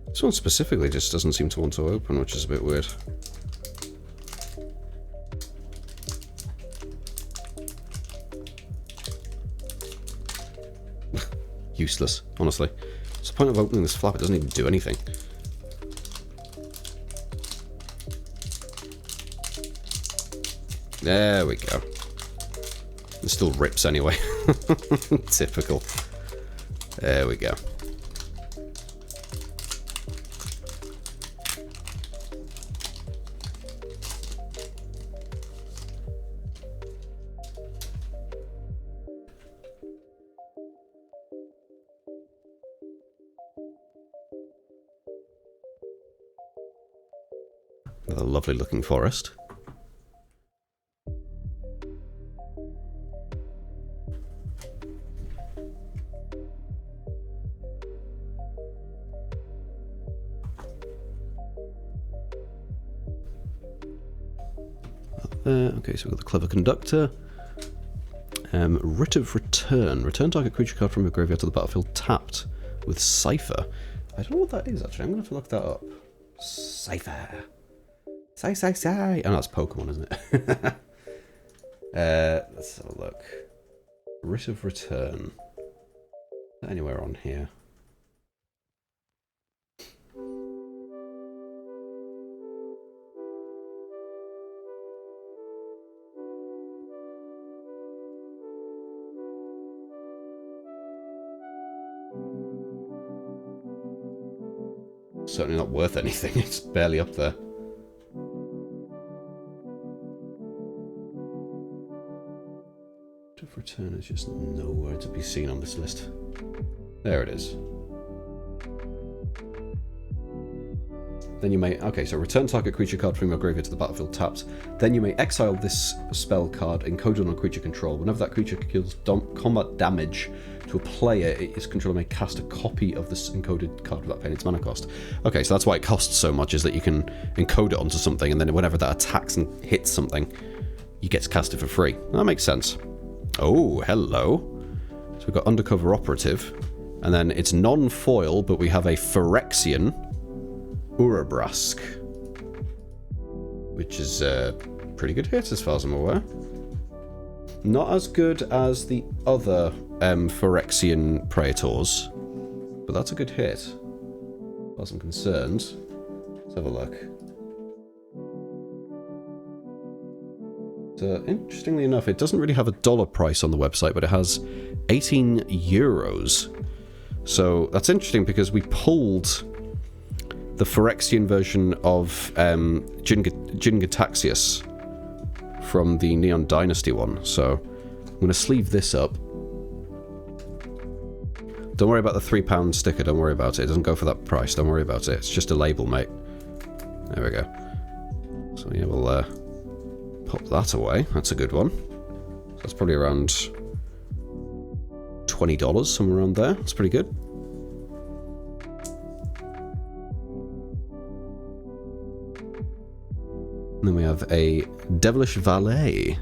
This one specifically just doesn't seem to want to open, which is a bit weird. Useless, honestly. What's the point of opening this flap? It doesn't even do anything. There we go. It still rips anyway. Typical. There we go. Another lovely looking forest. that there. Okay, so we've got the Clever Conductor. Writ of Return. Return target creature card from your graveyard to the battlefield tapped with Cipher. I don't know what that is, actually. I'm going to have to look that up. Cipher. Say. Oh, that's Pokemon, isn't it? Let's have a look. Writ of Return. Anywhere on here? Certainly not worth anything. It's barely up there. Of Return is just nowhere to be seen on this list. There it is. Then you may... Okay, so return target creature card from your graveyard to the battlefield tapped. Then you may exile this spell card encoded on creature control. Whenever that creature deals combat damage to a player, its controller may cast a copy of this encoded card without paying its mana cost. Okay, so that's why it costs so much, is that you can encode it onto something, and then whenever that attacks and hits something, you get to cast it for free. That makes sense. Oh, hello. So we've got Undercover Operative, and then it's non-foil, but we have a Phyrexian Urabrask, which is a pretty good hit as far as I'm aware. Not as good as the other Phyrexian Praetors, but that's a good hit, as far as I'm concerned. Let's have a look. Interestingly enough, it doesn't really have a dollar price on the website, but it has 18 euros. So that's interesting because we pulled the Phyrexian version of Jin-Gitaxias from the Neon Dynasty one. So I'm going to sleeve this up. Don't worry about the £3 sticker, don't worry about it. It doesn't go for that price, don't worry about it. It's just a label, mate. There we go. So yeah, we'll pop that away. That's a good one. So that's probably around $20, somewhere around there. That's pretty good. And then we have a Devilish Valet.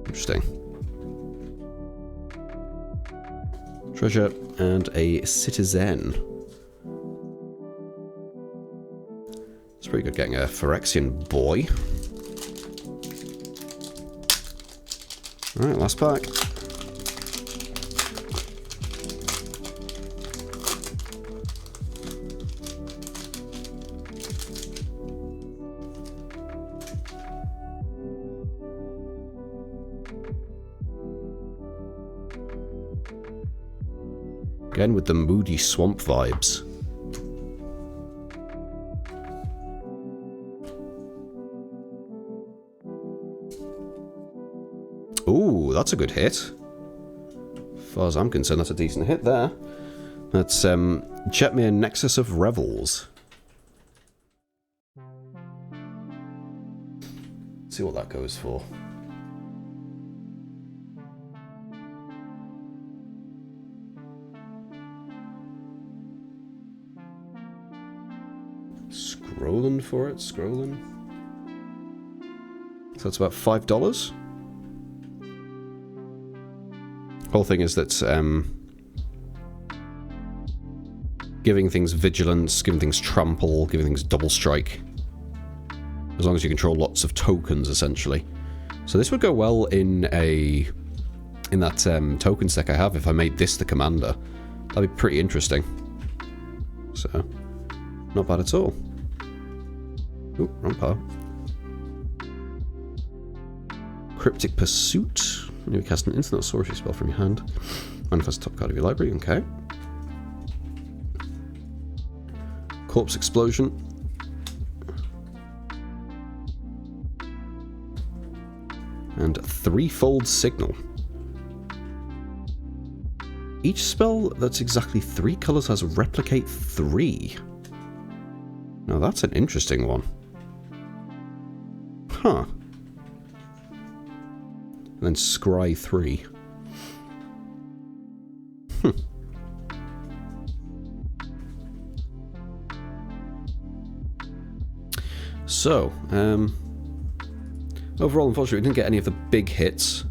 Interesting. Treasure and a Citizen. It's pretty good getting a Phyrexian boy. Alright, last pack. Again with the moody swamp vibes. Ooh, that's a good hit. As far as I'm concerned, that's a decent hit there. That's Jetmir Nexus of Revels. Let's see what that goes for. Scrolling for it, scrolling. So that's about $5. Whole thing is that giving things vigilance, giving things trample, giving things double strike, as long as you control lots of tokens, essentially. So this would go well in that token deck I have if I made this the commander. That'd be pretty interesting. So, not bad at all. Ooh, wrong power. Cryptic Pursuit. You cast an instant sorcery spell from your hand. Manifest the top card of your library, okay. Corpse Explosion. And Threefold Signal. Each spell that's exactly 3 colours has Replicate 3. Now that's an interesting one. Huh. And then Scry 3. So, Overall, unfortunately, we didn't get any of the big hits,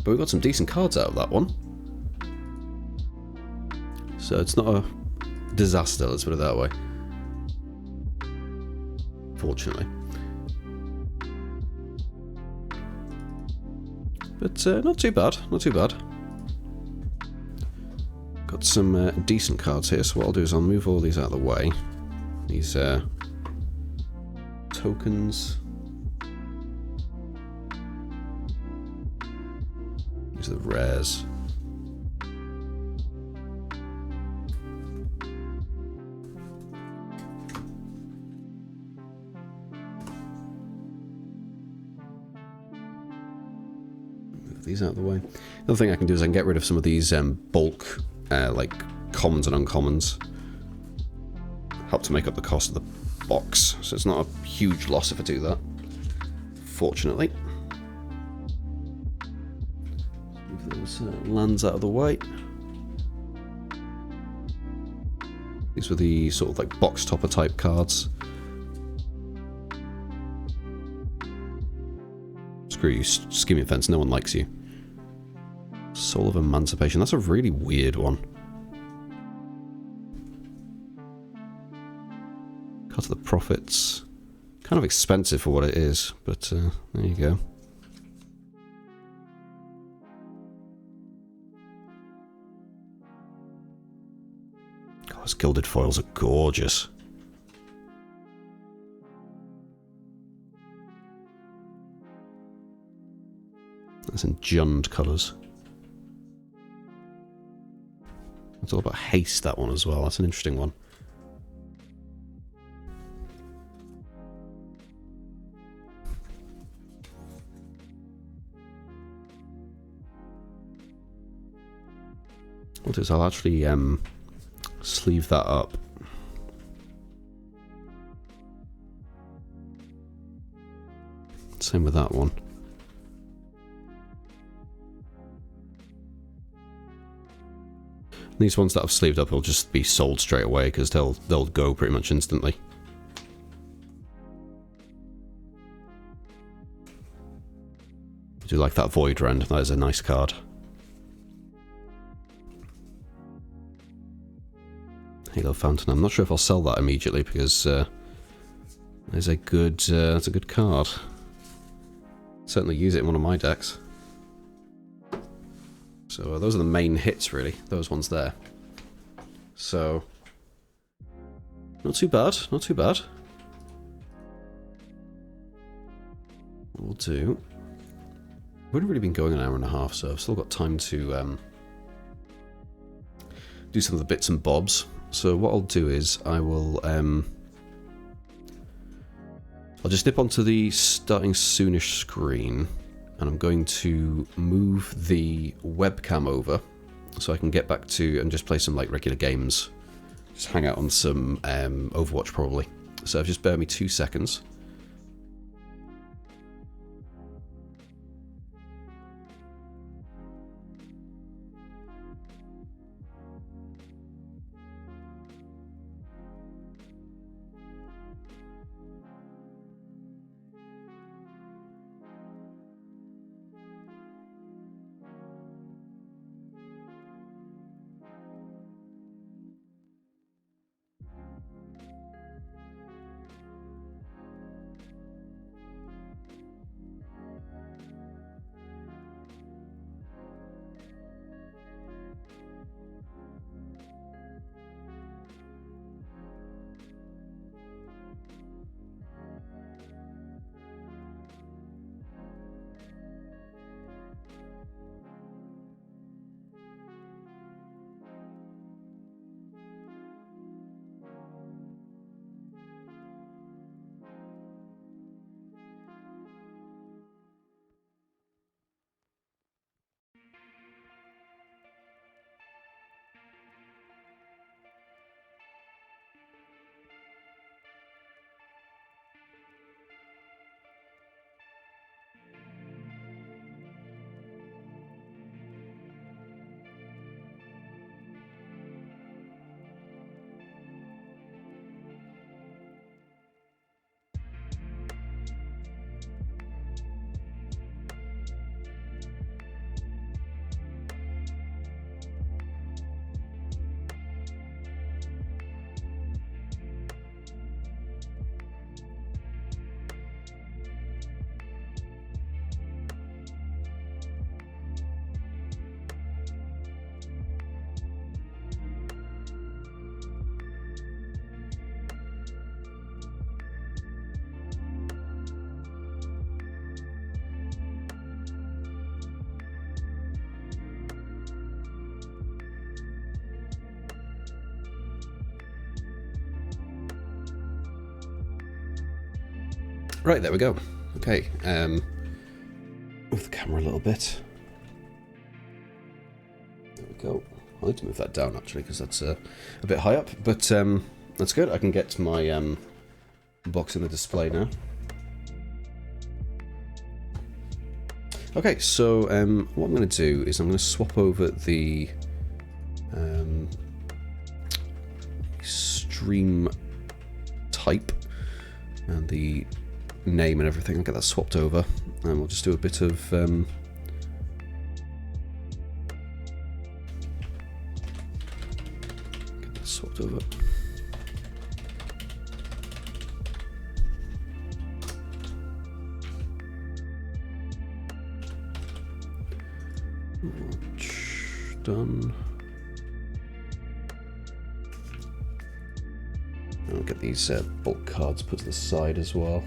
but we got some decent cards out of that one. So it's not a disaster, let's put it that way. Fortunately. But not too bad, not too bad. Got some decent cards here, so what I'll do is I'll move all these out of the way. These tokens. These are the rares. Move these out of the way. Another thing I can do is I can get rid of some of these bulk, like commons and uncommons. Help to make up the cost of the box, so it's not a huge loss if I do that. Fortunately. Move those lands out of the way. These were the sort of like box topper type cards. Screw you, Scheming Fence, no one likes you. Soul of Emancipation, that's a really weird one. Cut of the Prophets. Kind of expensive for what it is, but there you go. God, those gilded foils are gorgeous. That's in Jund colours. It's all about haste, that one as well. That's an interesting one. What is? I'll actually sleeve that up. Same with that one. These ones that I've sleeved up will just be sold straight away because they'll go pretty much instantly. I do like that Void Rend. That is a nice card. Halo Fountain. I'm not sure if I'll sell that immediately because it's a good card. Certainly use it in one of my decks. So those are the main hits, really. Those ones there. So not too bad. Not too bad. What we'll do. We've only really been going an hour and a half, so I've still got time to do some of the bits and bobs. So what I'll do is I will I'll just nip onto the starting soonish screen, and I'm going to move the webcam over so I can get back to and just play some like regular games. Just hang out on some Overwatch probably. So just bear me 2 seconds. Right, there we go. Okay, move the camera a little bit. There we go. I need to move that down actually because that's a bit high up, but that's good. I can get to my box in the display now. Okay, so what I'm going to do is I'm going to swap over the stream type and the name and everything. I'll get that swapped over, and we'll just do a bit of get that swapped over. Done. I'll get these bulk cards put to the side as well.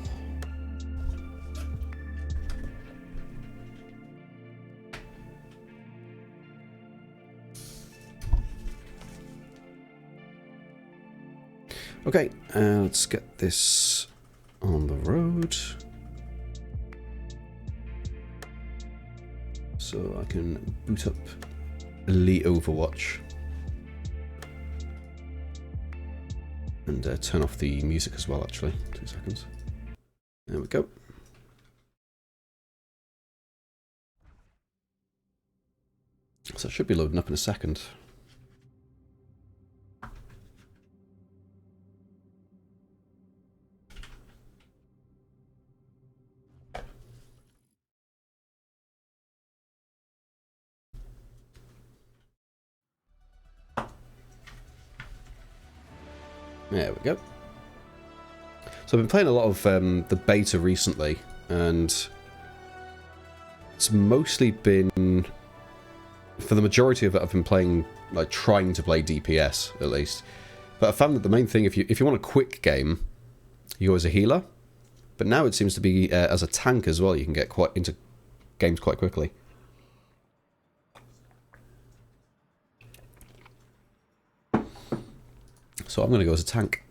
Okay, let's get this on the road. So I can boot up Elite Overwatch and turn off the music as well, actually. 2 seconds. There we go. So it should be loading up in a second. There we go. So I've been playing a lot of the beta recently, and it's mostly been, for the majority of it, I've been playing, like, trying to play DPS, at least. But I found that the main thing, if you want a quick game, you go as a healer. But now it seems to be as a tank as well, you can get quite into games quite quickly. So I'm going to go as a tank.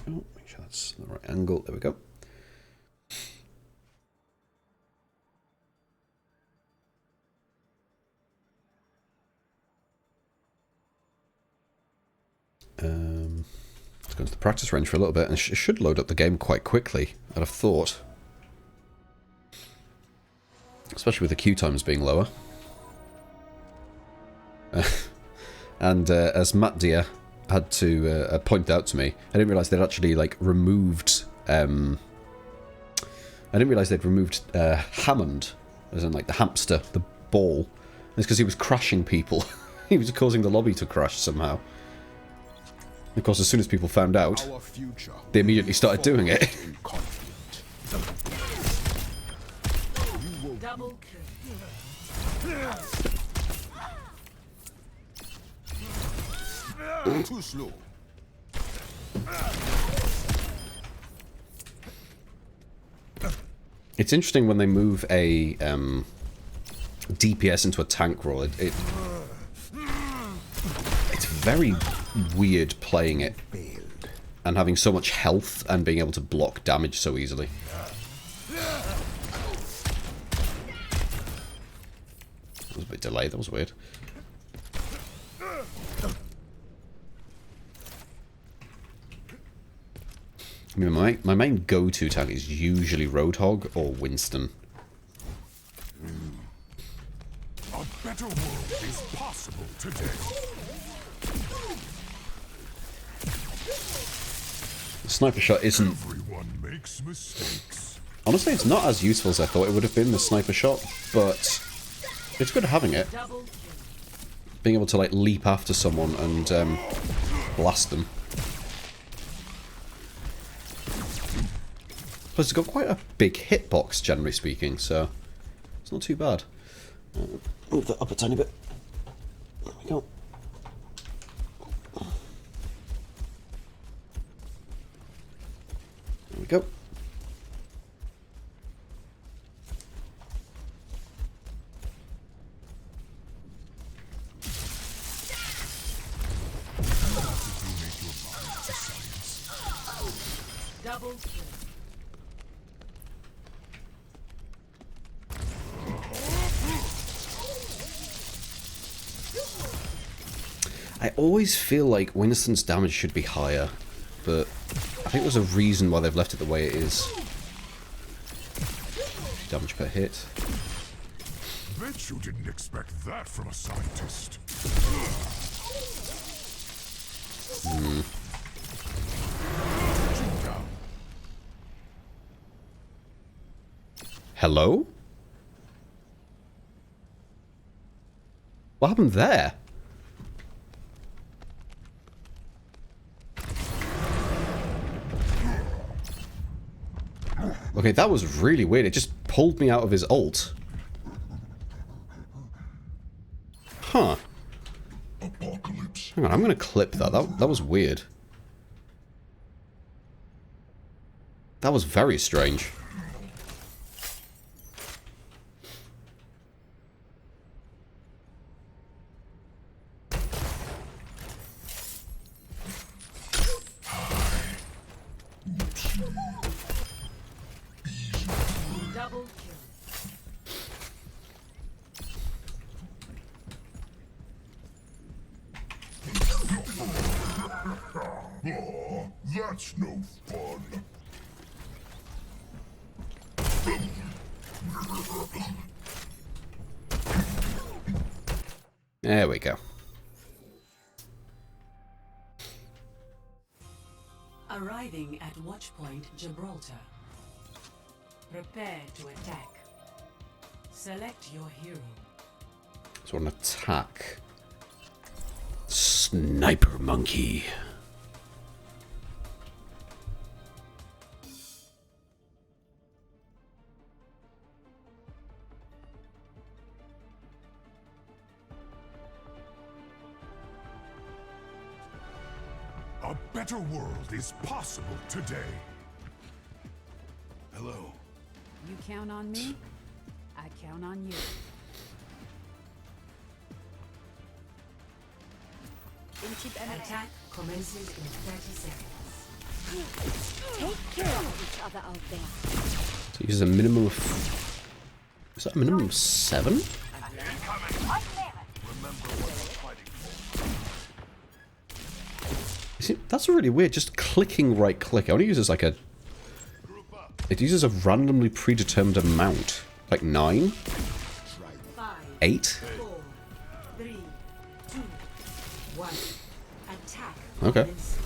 Oh, make sure that's the right angle. There we go. Let's go into the practice range for a little bit, and it should load up the game quite quickly, I'd have thought. Especially with the queue times being lower. And as Matt Deer had to point out to me, I didn't realise they'd actually, like, removed... I didn't realise they'd removed Hammond, as in, like, the hamster, the ball. It's because he was crashing people. He was causing the lobby to crash somehow. Of course, as soon as people found out, they immediately started doing it. Double kill. Too slow. It's interesting when they move a DPS into a tank role. It's very weird playing it and having so much health and being able to block damage so easily. That was a bit delayed, that was weird. I mean, my main go-to tank is usually Roadhog or Winston. A better world is possible today. The sniper shot isn't... Everyone makes mistakes. Honestly, it's not as useful as I thought it would have been, the sniper shot, but it's good having it. Double kill. Being able to, like, leap after someone and blast them. Plus, it's got quite a big hitbox, generally speaking, so it's not too bad. Move that up a tiny bit. There we go. There we go. Double kill. I always feel like Winston's damage should be higher, but I think there's a reason why they've left it the way it is. Damage per hit. Bet you didn't expect that from a scientist. Hello? What happened there? Okay, that was really weird. It just pulled me out of his ult. Huh. Apocalypse. Hang on, I'm gonna clip that. That was weird. That was very strange. Double kill. Oh, that's no fun. There we go. Arriving at Watchpoint Gibraltar. Prepare to attack. Select your hero. So an attack. Sniper monkey. A better world is possible today. Hello. You count on me, I count on you. Attack commences in 30 seconds. Take care of each other out there. So he uses a minimum of... Is that a minimum of 7? That's really weird, just clicking right click. It only uses like a... It uses a randomly predetermined amount. Like 9? 5, 8? 4, 3, 2, 1. Attack. Okay. Commence.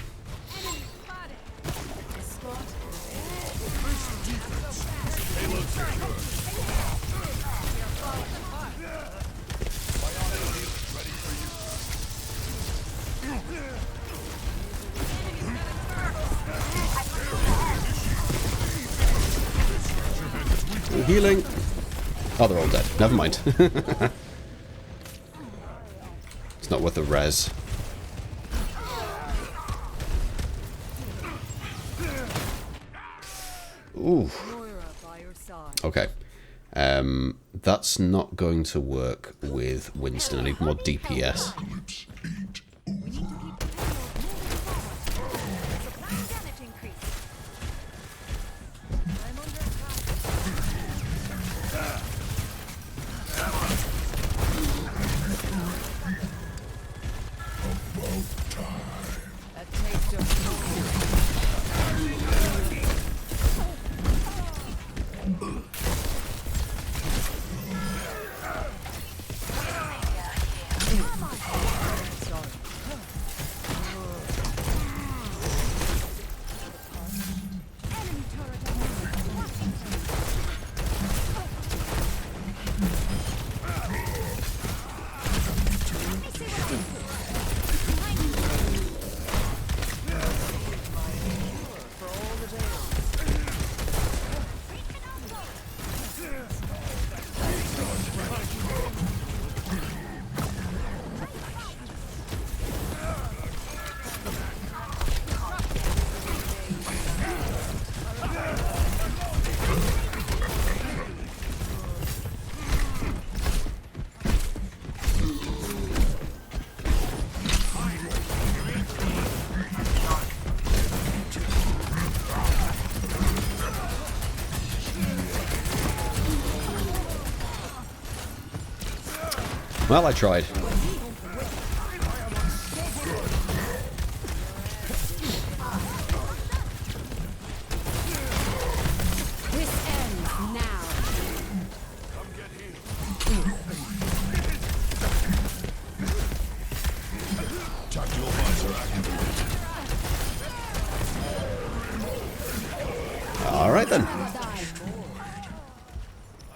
Escort. Healing. Oh, they're all dead. Never mind. It's not worth the res. Ooh. Moira by your side. Okay. That's not going to work with Winston. I need more DPS. Apocalypse ain't We need to keep the panels moving forward. Supply damage increase. I'm under attack. about time. A taste of glory. Sorry. Well, I tried. This ends now. Tactical visor activated. Alright then.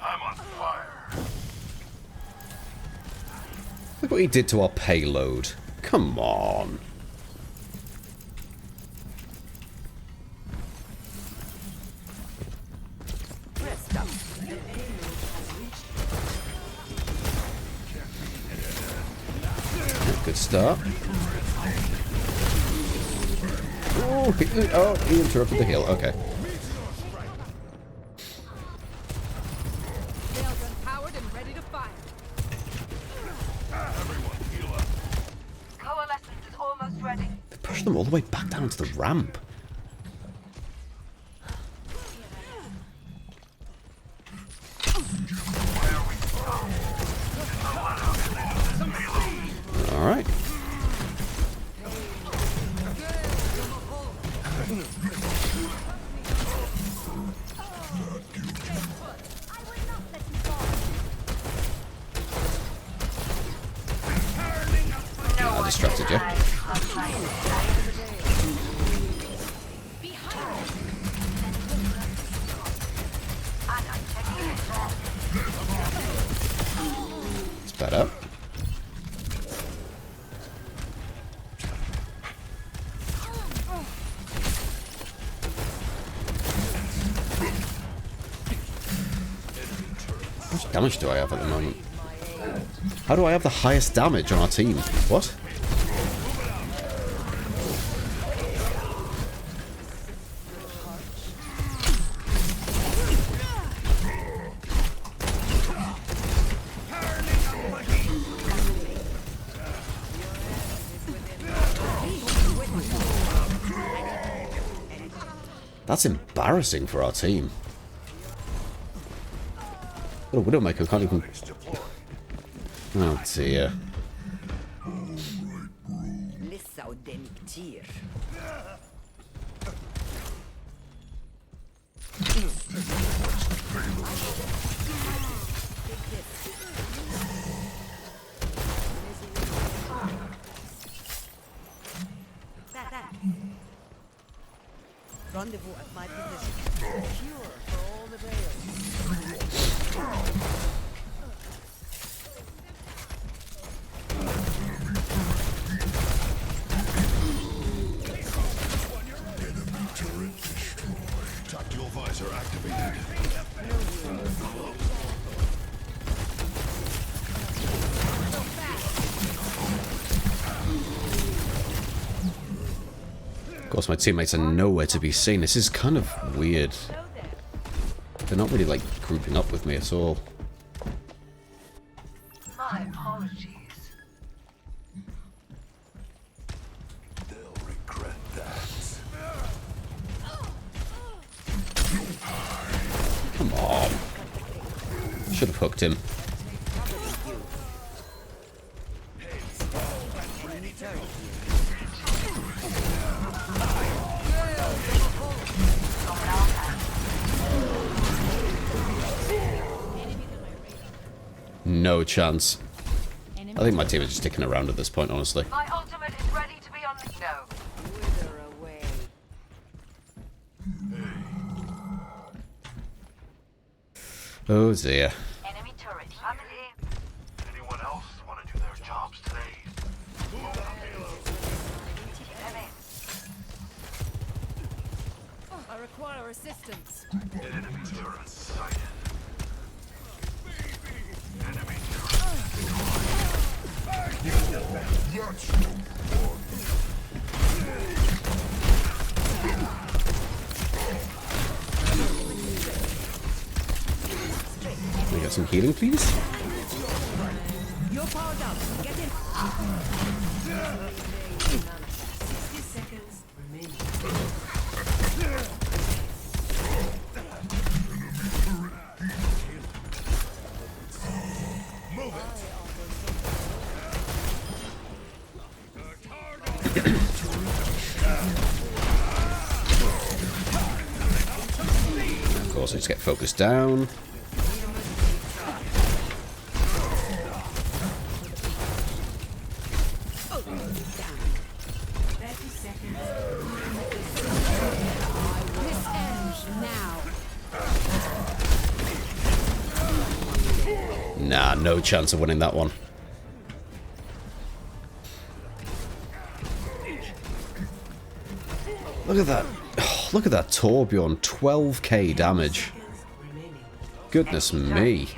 I'm on fire. Look what he did to our payload. Come on. Good start. Oh, he interrupted the heal. Okay. Rails empowered and ready to fire. Everyone heal up. Coalescence is almost ready. They pushed them all the way back down to the ramp. Alright. I distracted you. It's better. How much damage do I have at the moment? How do I have the highest damage on our team? What? That's embarrassing for our team. What a Widowmaker can't even... Oh dear. Rendezvous at my position. Secure for all the rails. Enemy turret destroyed. Tactical visor activated. Of course, my teammates are nowhere to be seen. This is kind of weird. They're not really, like, grouping up with me at all. My apologies. They'll regret that. Come on. Should have hooked him. No chance. I think my team is just sticking around at this point, honestly. My ultimate is ready to be on the go. Wither away. Oh dear. Enemy turret. I'm in. Anyone else want to do their jobs today? I require assistance. Enemy turret sighted. Enemy Can we get some healing, please? You're powered up. Get in. 60 seconds remaining. just get focused down. This ends now. Nah, no chance of winning that one. Look at that. Oh, look at that Torbjorn. 12k damage. Goodness me.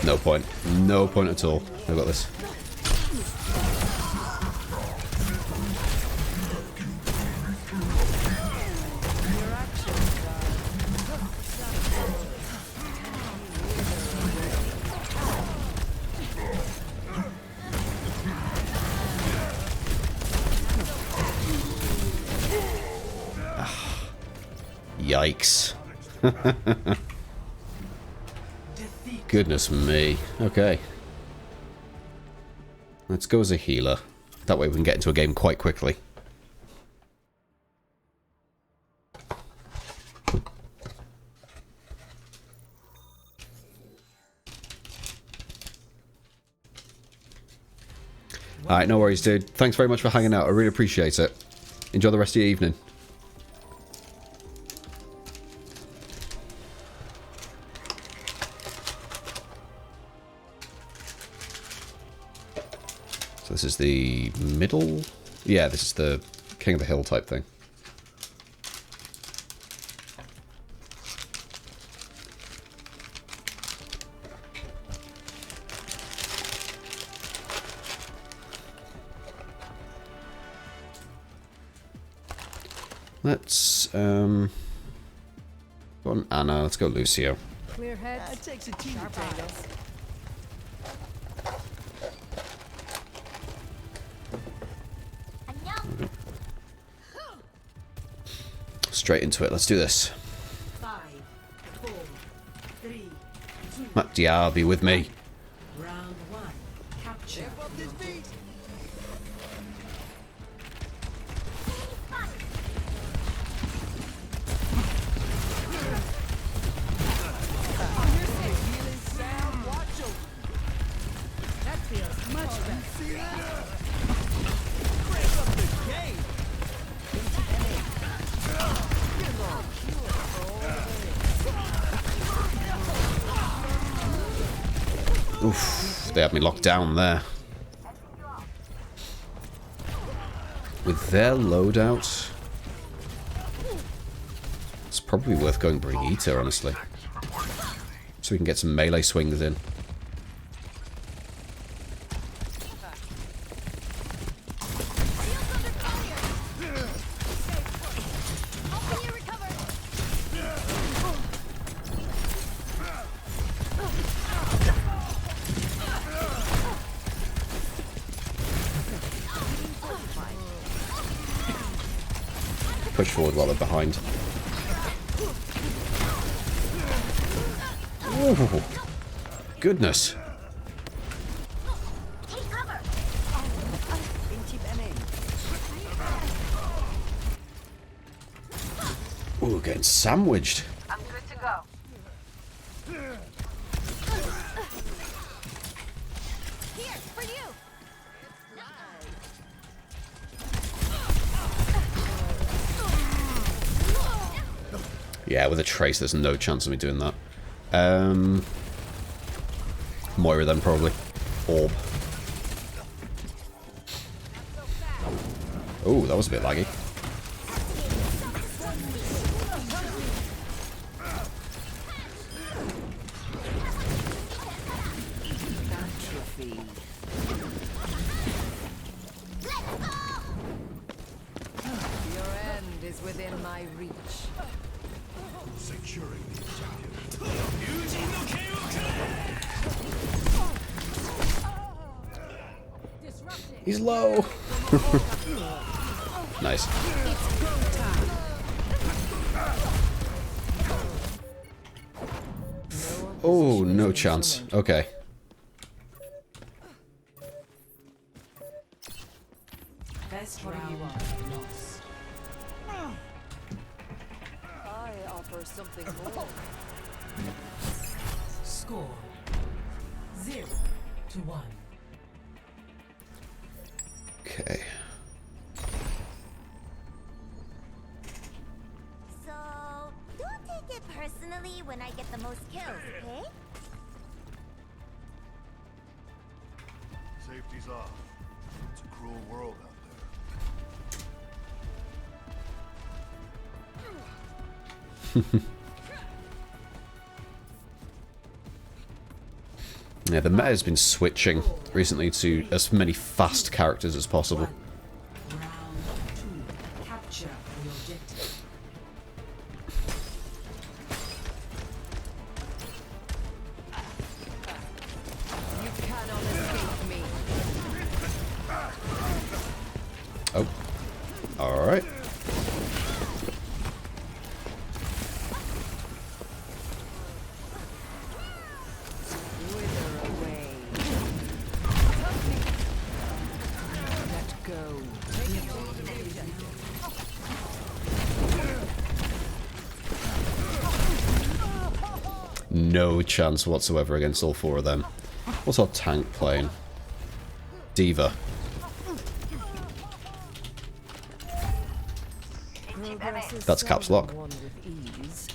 No point. No point at all. I've got this. Yikes. Goodness me. Okay. Let's go as a healer. That way we can get into a game quite quickly. Alright, no worries, dude. Thanks very much for hanging out. I really appreciate it. Enjoy the rest of your evening. So this is the middle? Yeah, this is the King of the Hill type thing. Let's, go on Anna. Let's go Lucio. Clear heads. It takes a team to tango. Straight into it. Let's do this. 5, 4, 3, 2. Matt Diar, be with me. Round 1. Capture. That feels much better. Oof, they had me locked down there. With their loadout, it's probably worth going Brigitte, honestly. So we can get some melee swings in. Push forward while they're behind. Ooh, goodness. Ooh, getting sandwiched. I'm good to go. Here, for you. Yeah, with a trace, there's no chance of me doing that. Moira then, probably. Orb. Oh, that was a bit laggy. Your end is within my reach. Securing the objective. He's low. Nice. Oh, no chance. Okay. Best round lost. I offer something more. Score 0-1. Okay. So, don't take it personally when I get the most kills, okay? Safety's off. It's a cruel world out there. Yeah, the meta has been switching recently to as many fast characters as possible. Round 2. Capture the objective. You cannot escape me. Oh. Alright. Wither away. Let go. No chance whatsoever against all four of them. What's our tank playing? Diva. Progress is That's caps seldom lock. won with ease.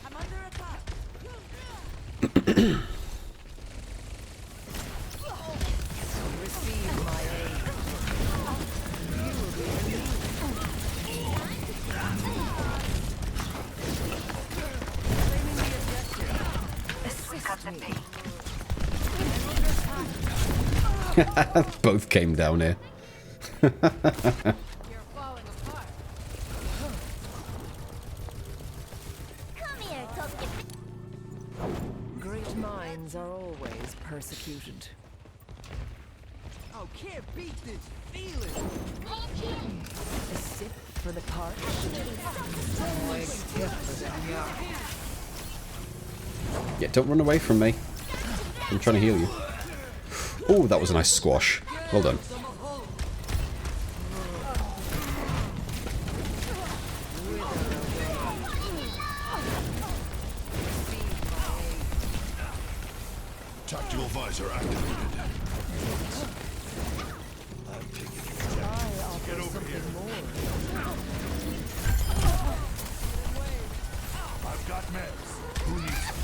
I'm under attack. Receive my aid. You will be relieved. Claiming the objective. Assist me. Both came down here. You're falling apart. Come here, Token. Great minds are always persecuted. Oh, can't beat this feeling. A sip for the parched. Yeah, don't run away from me. I'm trying to heal you. Oh, that was a nice squash. Well done. Tactical visor activated. Get over here. I've got meds. Who needs them?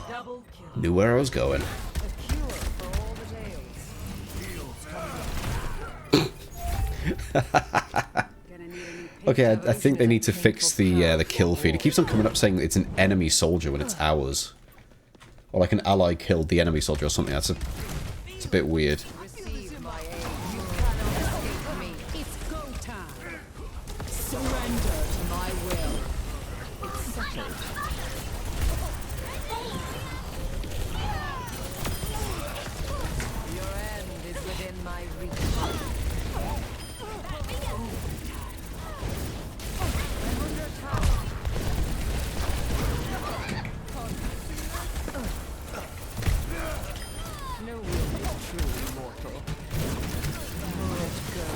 Double kill. Knew where I was going. A cure for all the tales. Okay, I think they need to fix the kill feed. It keeps on coming up saying it's an enemy soldier when it's ours. Or like an ally killed the enemy soldier or something. It's a bit weird. Receive my aid. You cannot escape me. It's go time. Surrender to my will. It's settled. Your end is within my reach. I'm under attack. No will is truly mortal. Let go.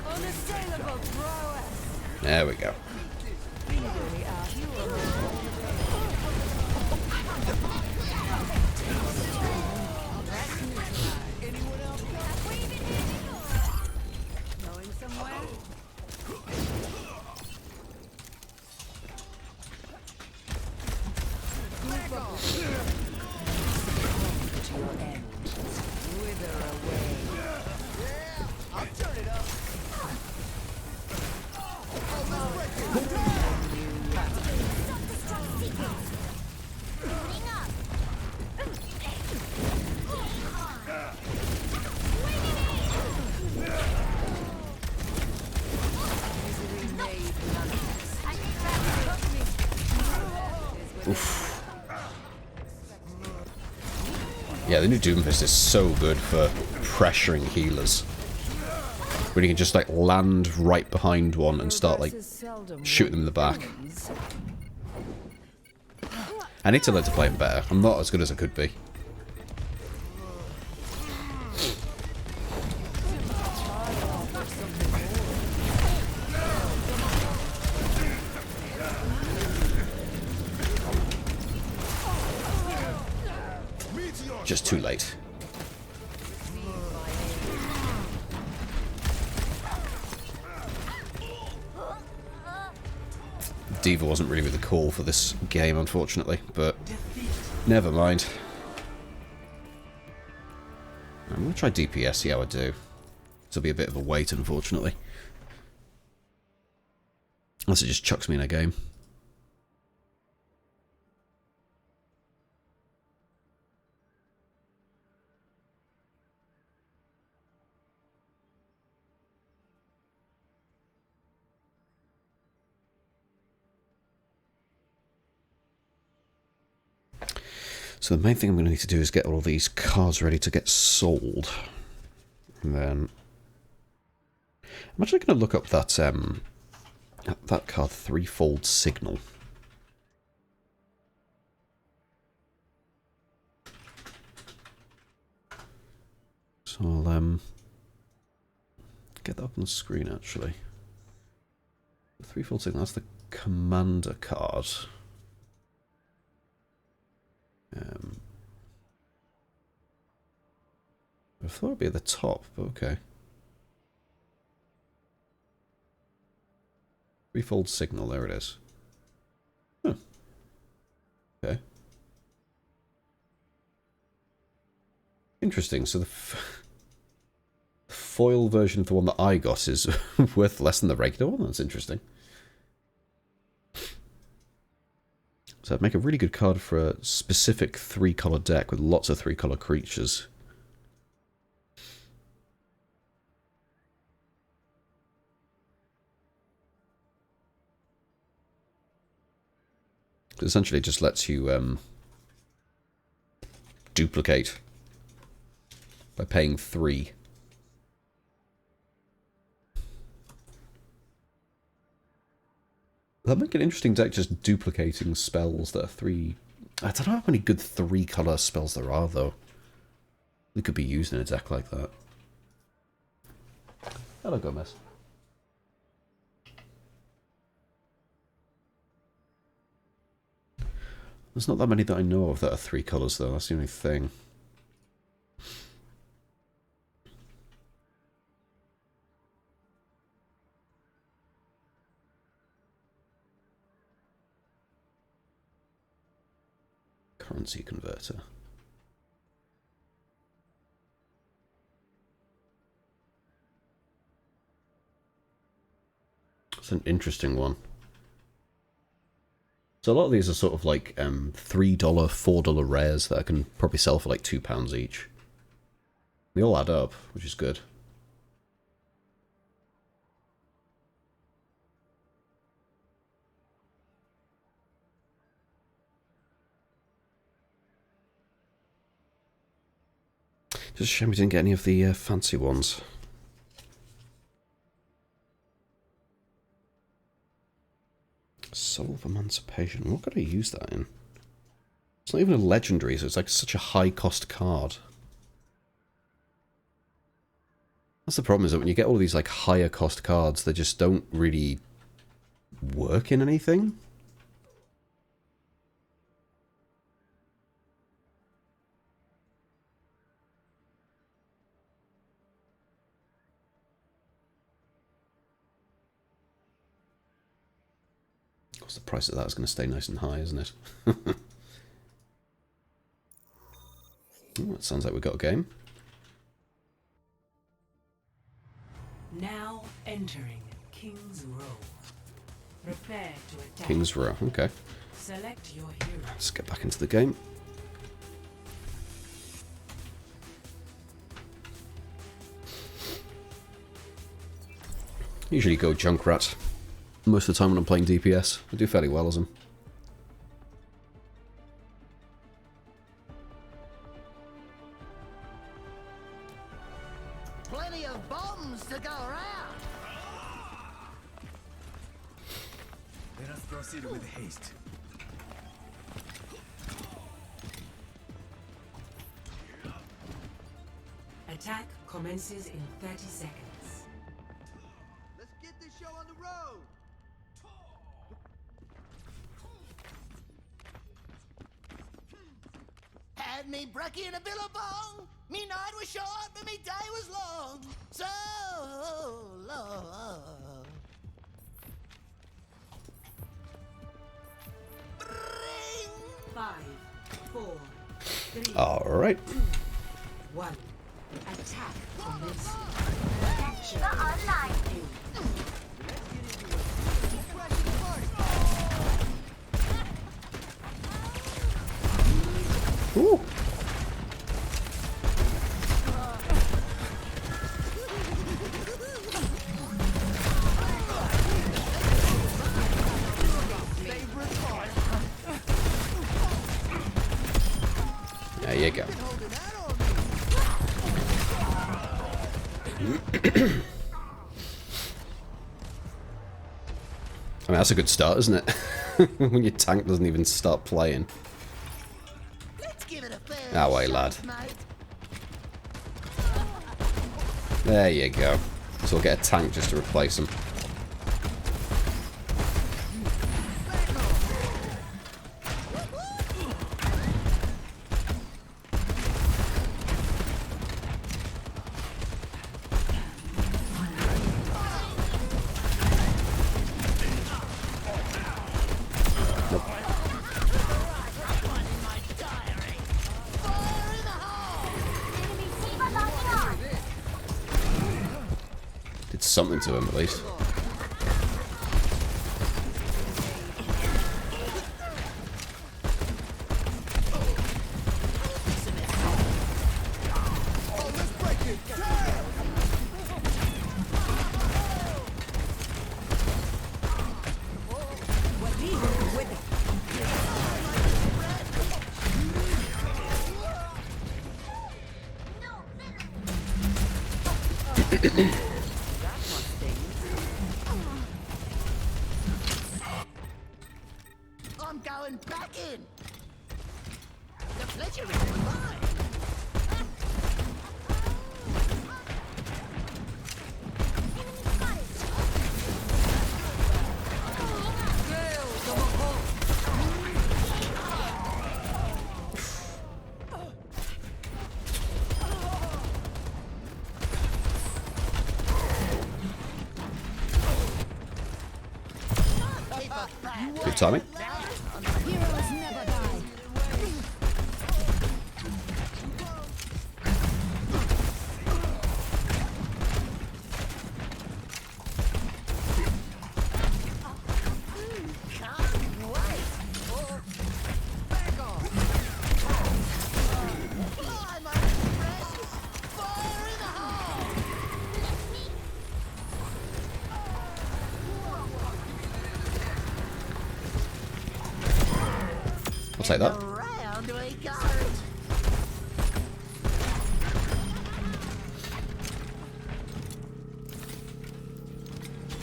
Unassailable prowess. There we go. Eagerly asked for more. Anyone else Going somewhere? Move on. Succumb to your end. Wither away. I'll turn it up. Oof. Yeah, the new Doomfist is so good for pressuring healers. When you can just, like, land right behind one and start, like, shooting them in the back. I need to learn to play him better. I'm not as good as I could be. Just too late. D.Va wasn't really the call for this game, unfortunately, but never mind. I'm going to try DPS, see how I do. This'll be a bit of a wait, unfortunately. Unless it just chucks me in a game. So the main thing I'm going to need to do is get all these cards ready to get sold. And then I'm actually going to look up that card, Threefold Signal. So I'll get that up on the screen actually. The Threefold Signal, that's the commander card. I thought it'd be at the top, but okay. Threefold Signal, there it is. Huh. Okay. Interesting, so the foil version of the one that I got is worth less than the regular one? That's interesting. So I'd make a really good card for a specific 3-color deck with lots of 3-color creatures. It essentially just lets you duplicate by paying 3. That'd make an interesting deck, just duplicating spells that are 3... I don't know how many good 3-color spells there are, though. They could be used in a deck like that. Hello, Gomez. There's not that many that I know of that are 3 colors, though. That's the only thing. Currency converter. It's an interesting one. So a lot of these are sort of like $3, $4 rares that I can probably sell for like £2 each. They all add up, which is good. Just a shame we didn't get any of the fancy ones. Soul of Emancipation. What could I use that in? It's not even a legendary, so it's like such a high cost card. That's the problem, is that when you get all these like higher cost cards, they just don't really work in anything. Of course, the price of that is going to stay nice and high, isn't it? Ooh, that sounds like we got a game. Now entering King's Row. Prepare to attack. King's Row, okay. Select your hero. Let's get back into the game. Usually go Junkrat. Most of the time when I'm playing DPS, I do fairly well as him. Proceed with haste. Attack commences in 30 seconds. Let's get this show on the road. Had me brekkie and a billabong. Me night was short, but me day was long. So long. Bring. 5, 4, 3, Alright. 1. Attack commences. Capture. Online. Ooh. There you go. I mean, that's a good start, isn't it? When your tank doesn't even start playing. Let's give it a fair Ah, way, shot, lad. mate. There you go. So we'll get a tank just to replace him. Did something to him at least. I'm going back in. The pleasure is mine. Good timing. Heroes never die. I'll take that. Around we go.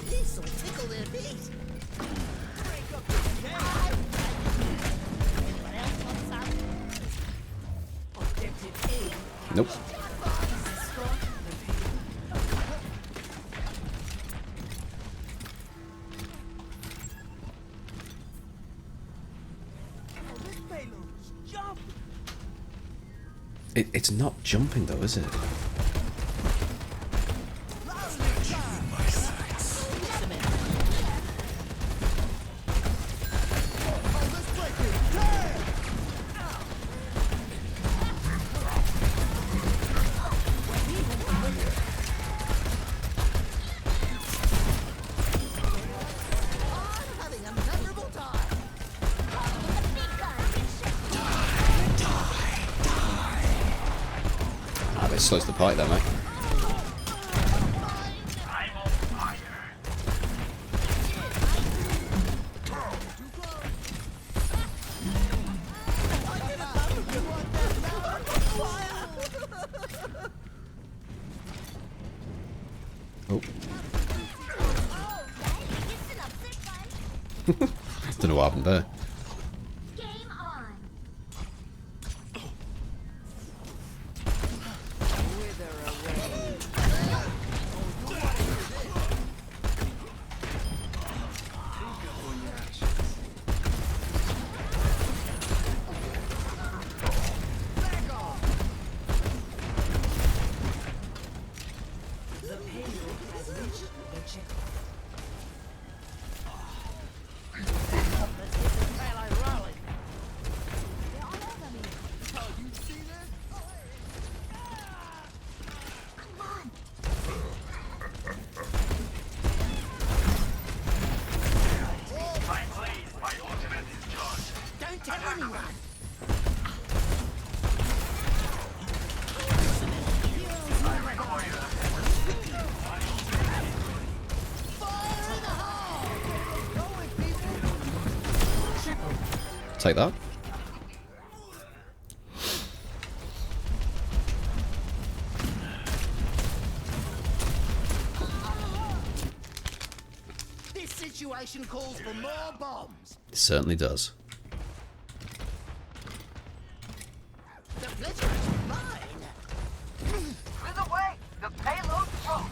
This'll tickle their feet. Break up this game. Anyone else want some? Objective A. Nope. Oh, this payload's jumping. It's not jumping though, is it? Having a memorable time. Ah, it slows the party there, mate. Oh. Don't know what happened there. Game on. The payload has reached the checkpoint. Don't tell anyone. Take that. This situation calls for more bombs. It certainly does. The pleasure is mine. With the way, the payload thrown.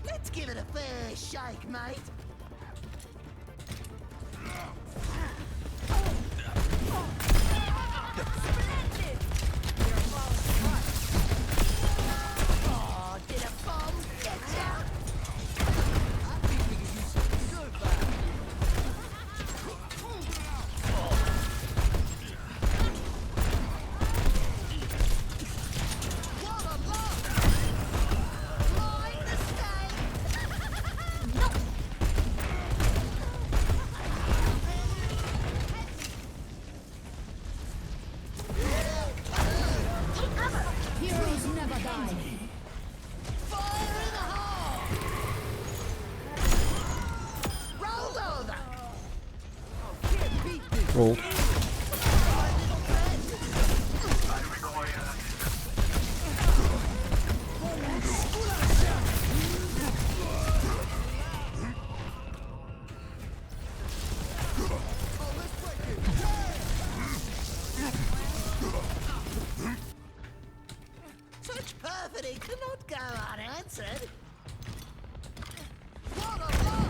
Let's give it a fair shake, mate. Oh, did a bomb get ya? What a blow! Mind the state! Heroes never die. Fire in the hole! Rolled over! Roll. Such perfidy cannot go unanswered. What a blow!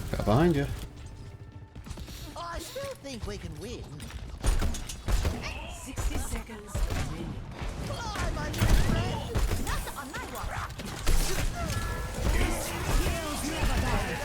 Got behind you. I still think we can win. 60 seconds remaining. Fly, my new friend! Not on my watch. Heroes never die.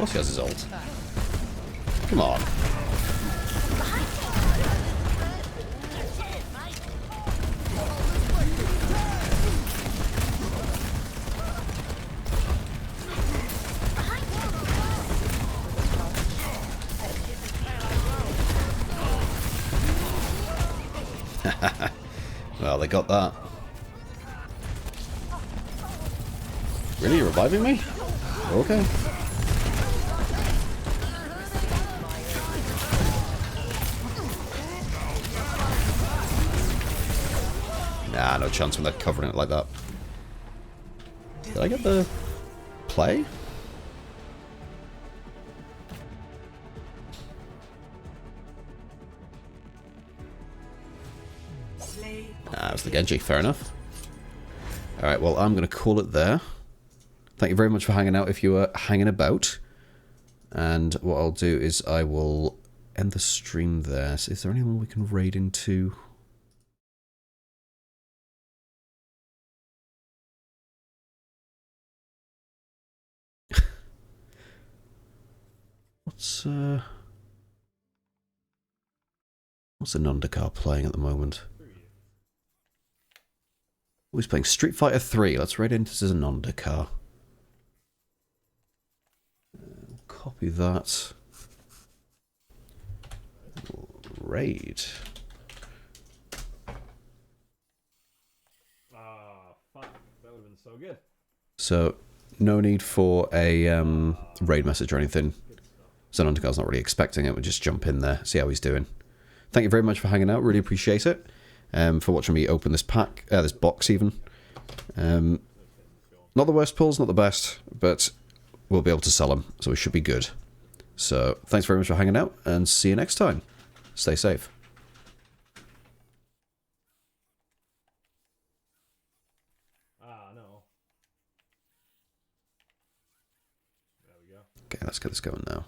course he has his ult. Come on. Well, they got that. Really? You're reviving me? Okay. Nah, no chance when they're covering it like that. Did I get the play? Ah, it was the Genji. Fair enough. Alright, well, I'm going to call it there. Thank you very much for hanging out if you were hanging about. And what I'll do is I will end the stream there. So is there anyone we can raid into? What's the Nondakar playing at the moment? Oh, he's playing Street Fighter 3. Let's raid into Zanondakar. Copy that. Raid. Ah, fuck. That would have been so good. So, no need for a raid message or anything. Zanondakar's not really expecting it. We'll just jump in there, see how he's doing. Thank you very much for hanging out. Really appreciate it. For watching me open this pack, this box even. Not the worst pulls, not the best, but we'll be able to sell them, so we should be good. So, thanks very much for hanging out, and see you next time. Stay safe. Ah, no. There we go. Okay, let's get this going now.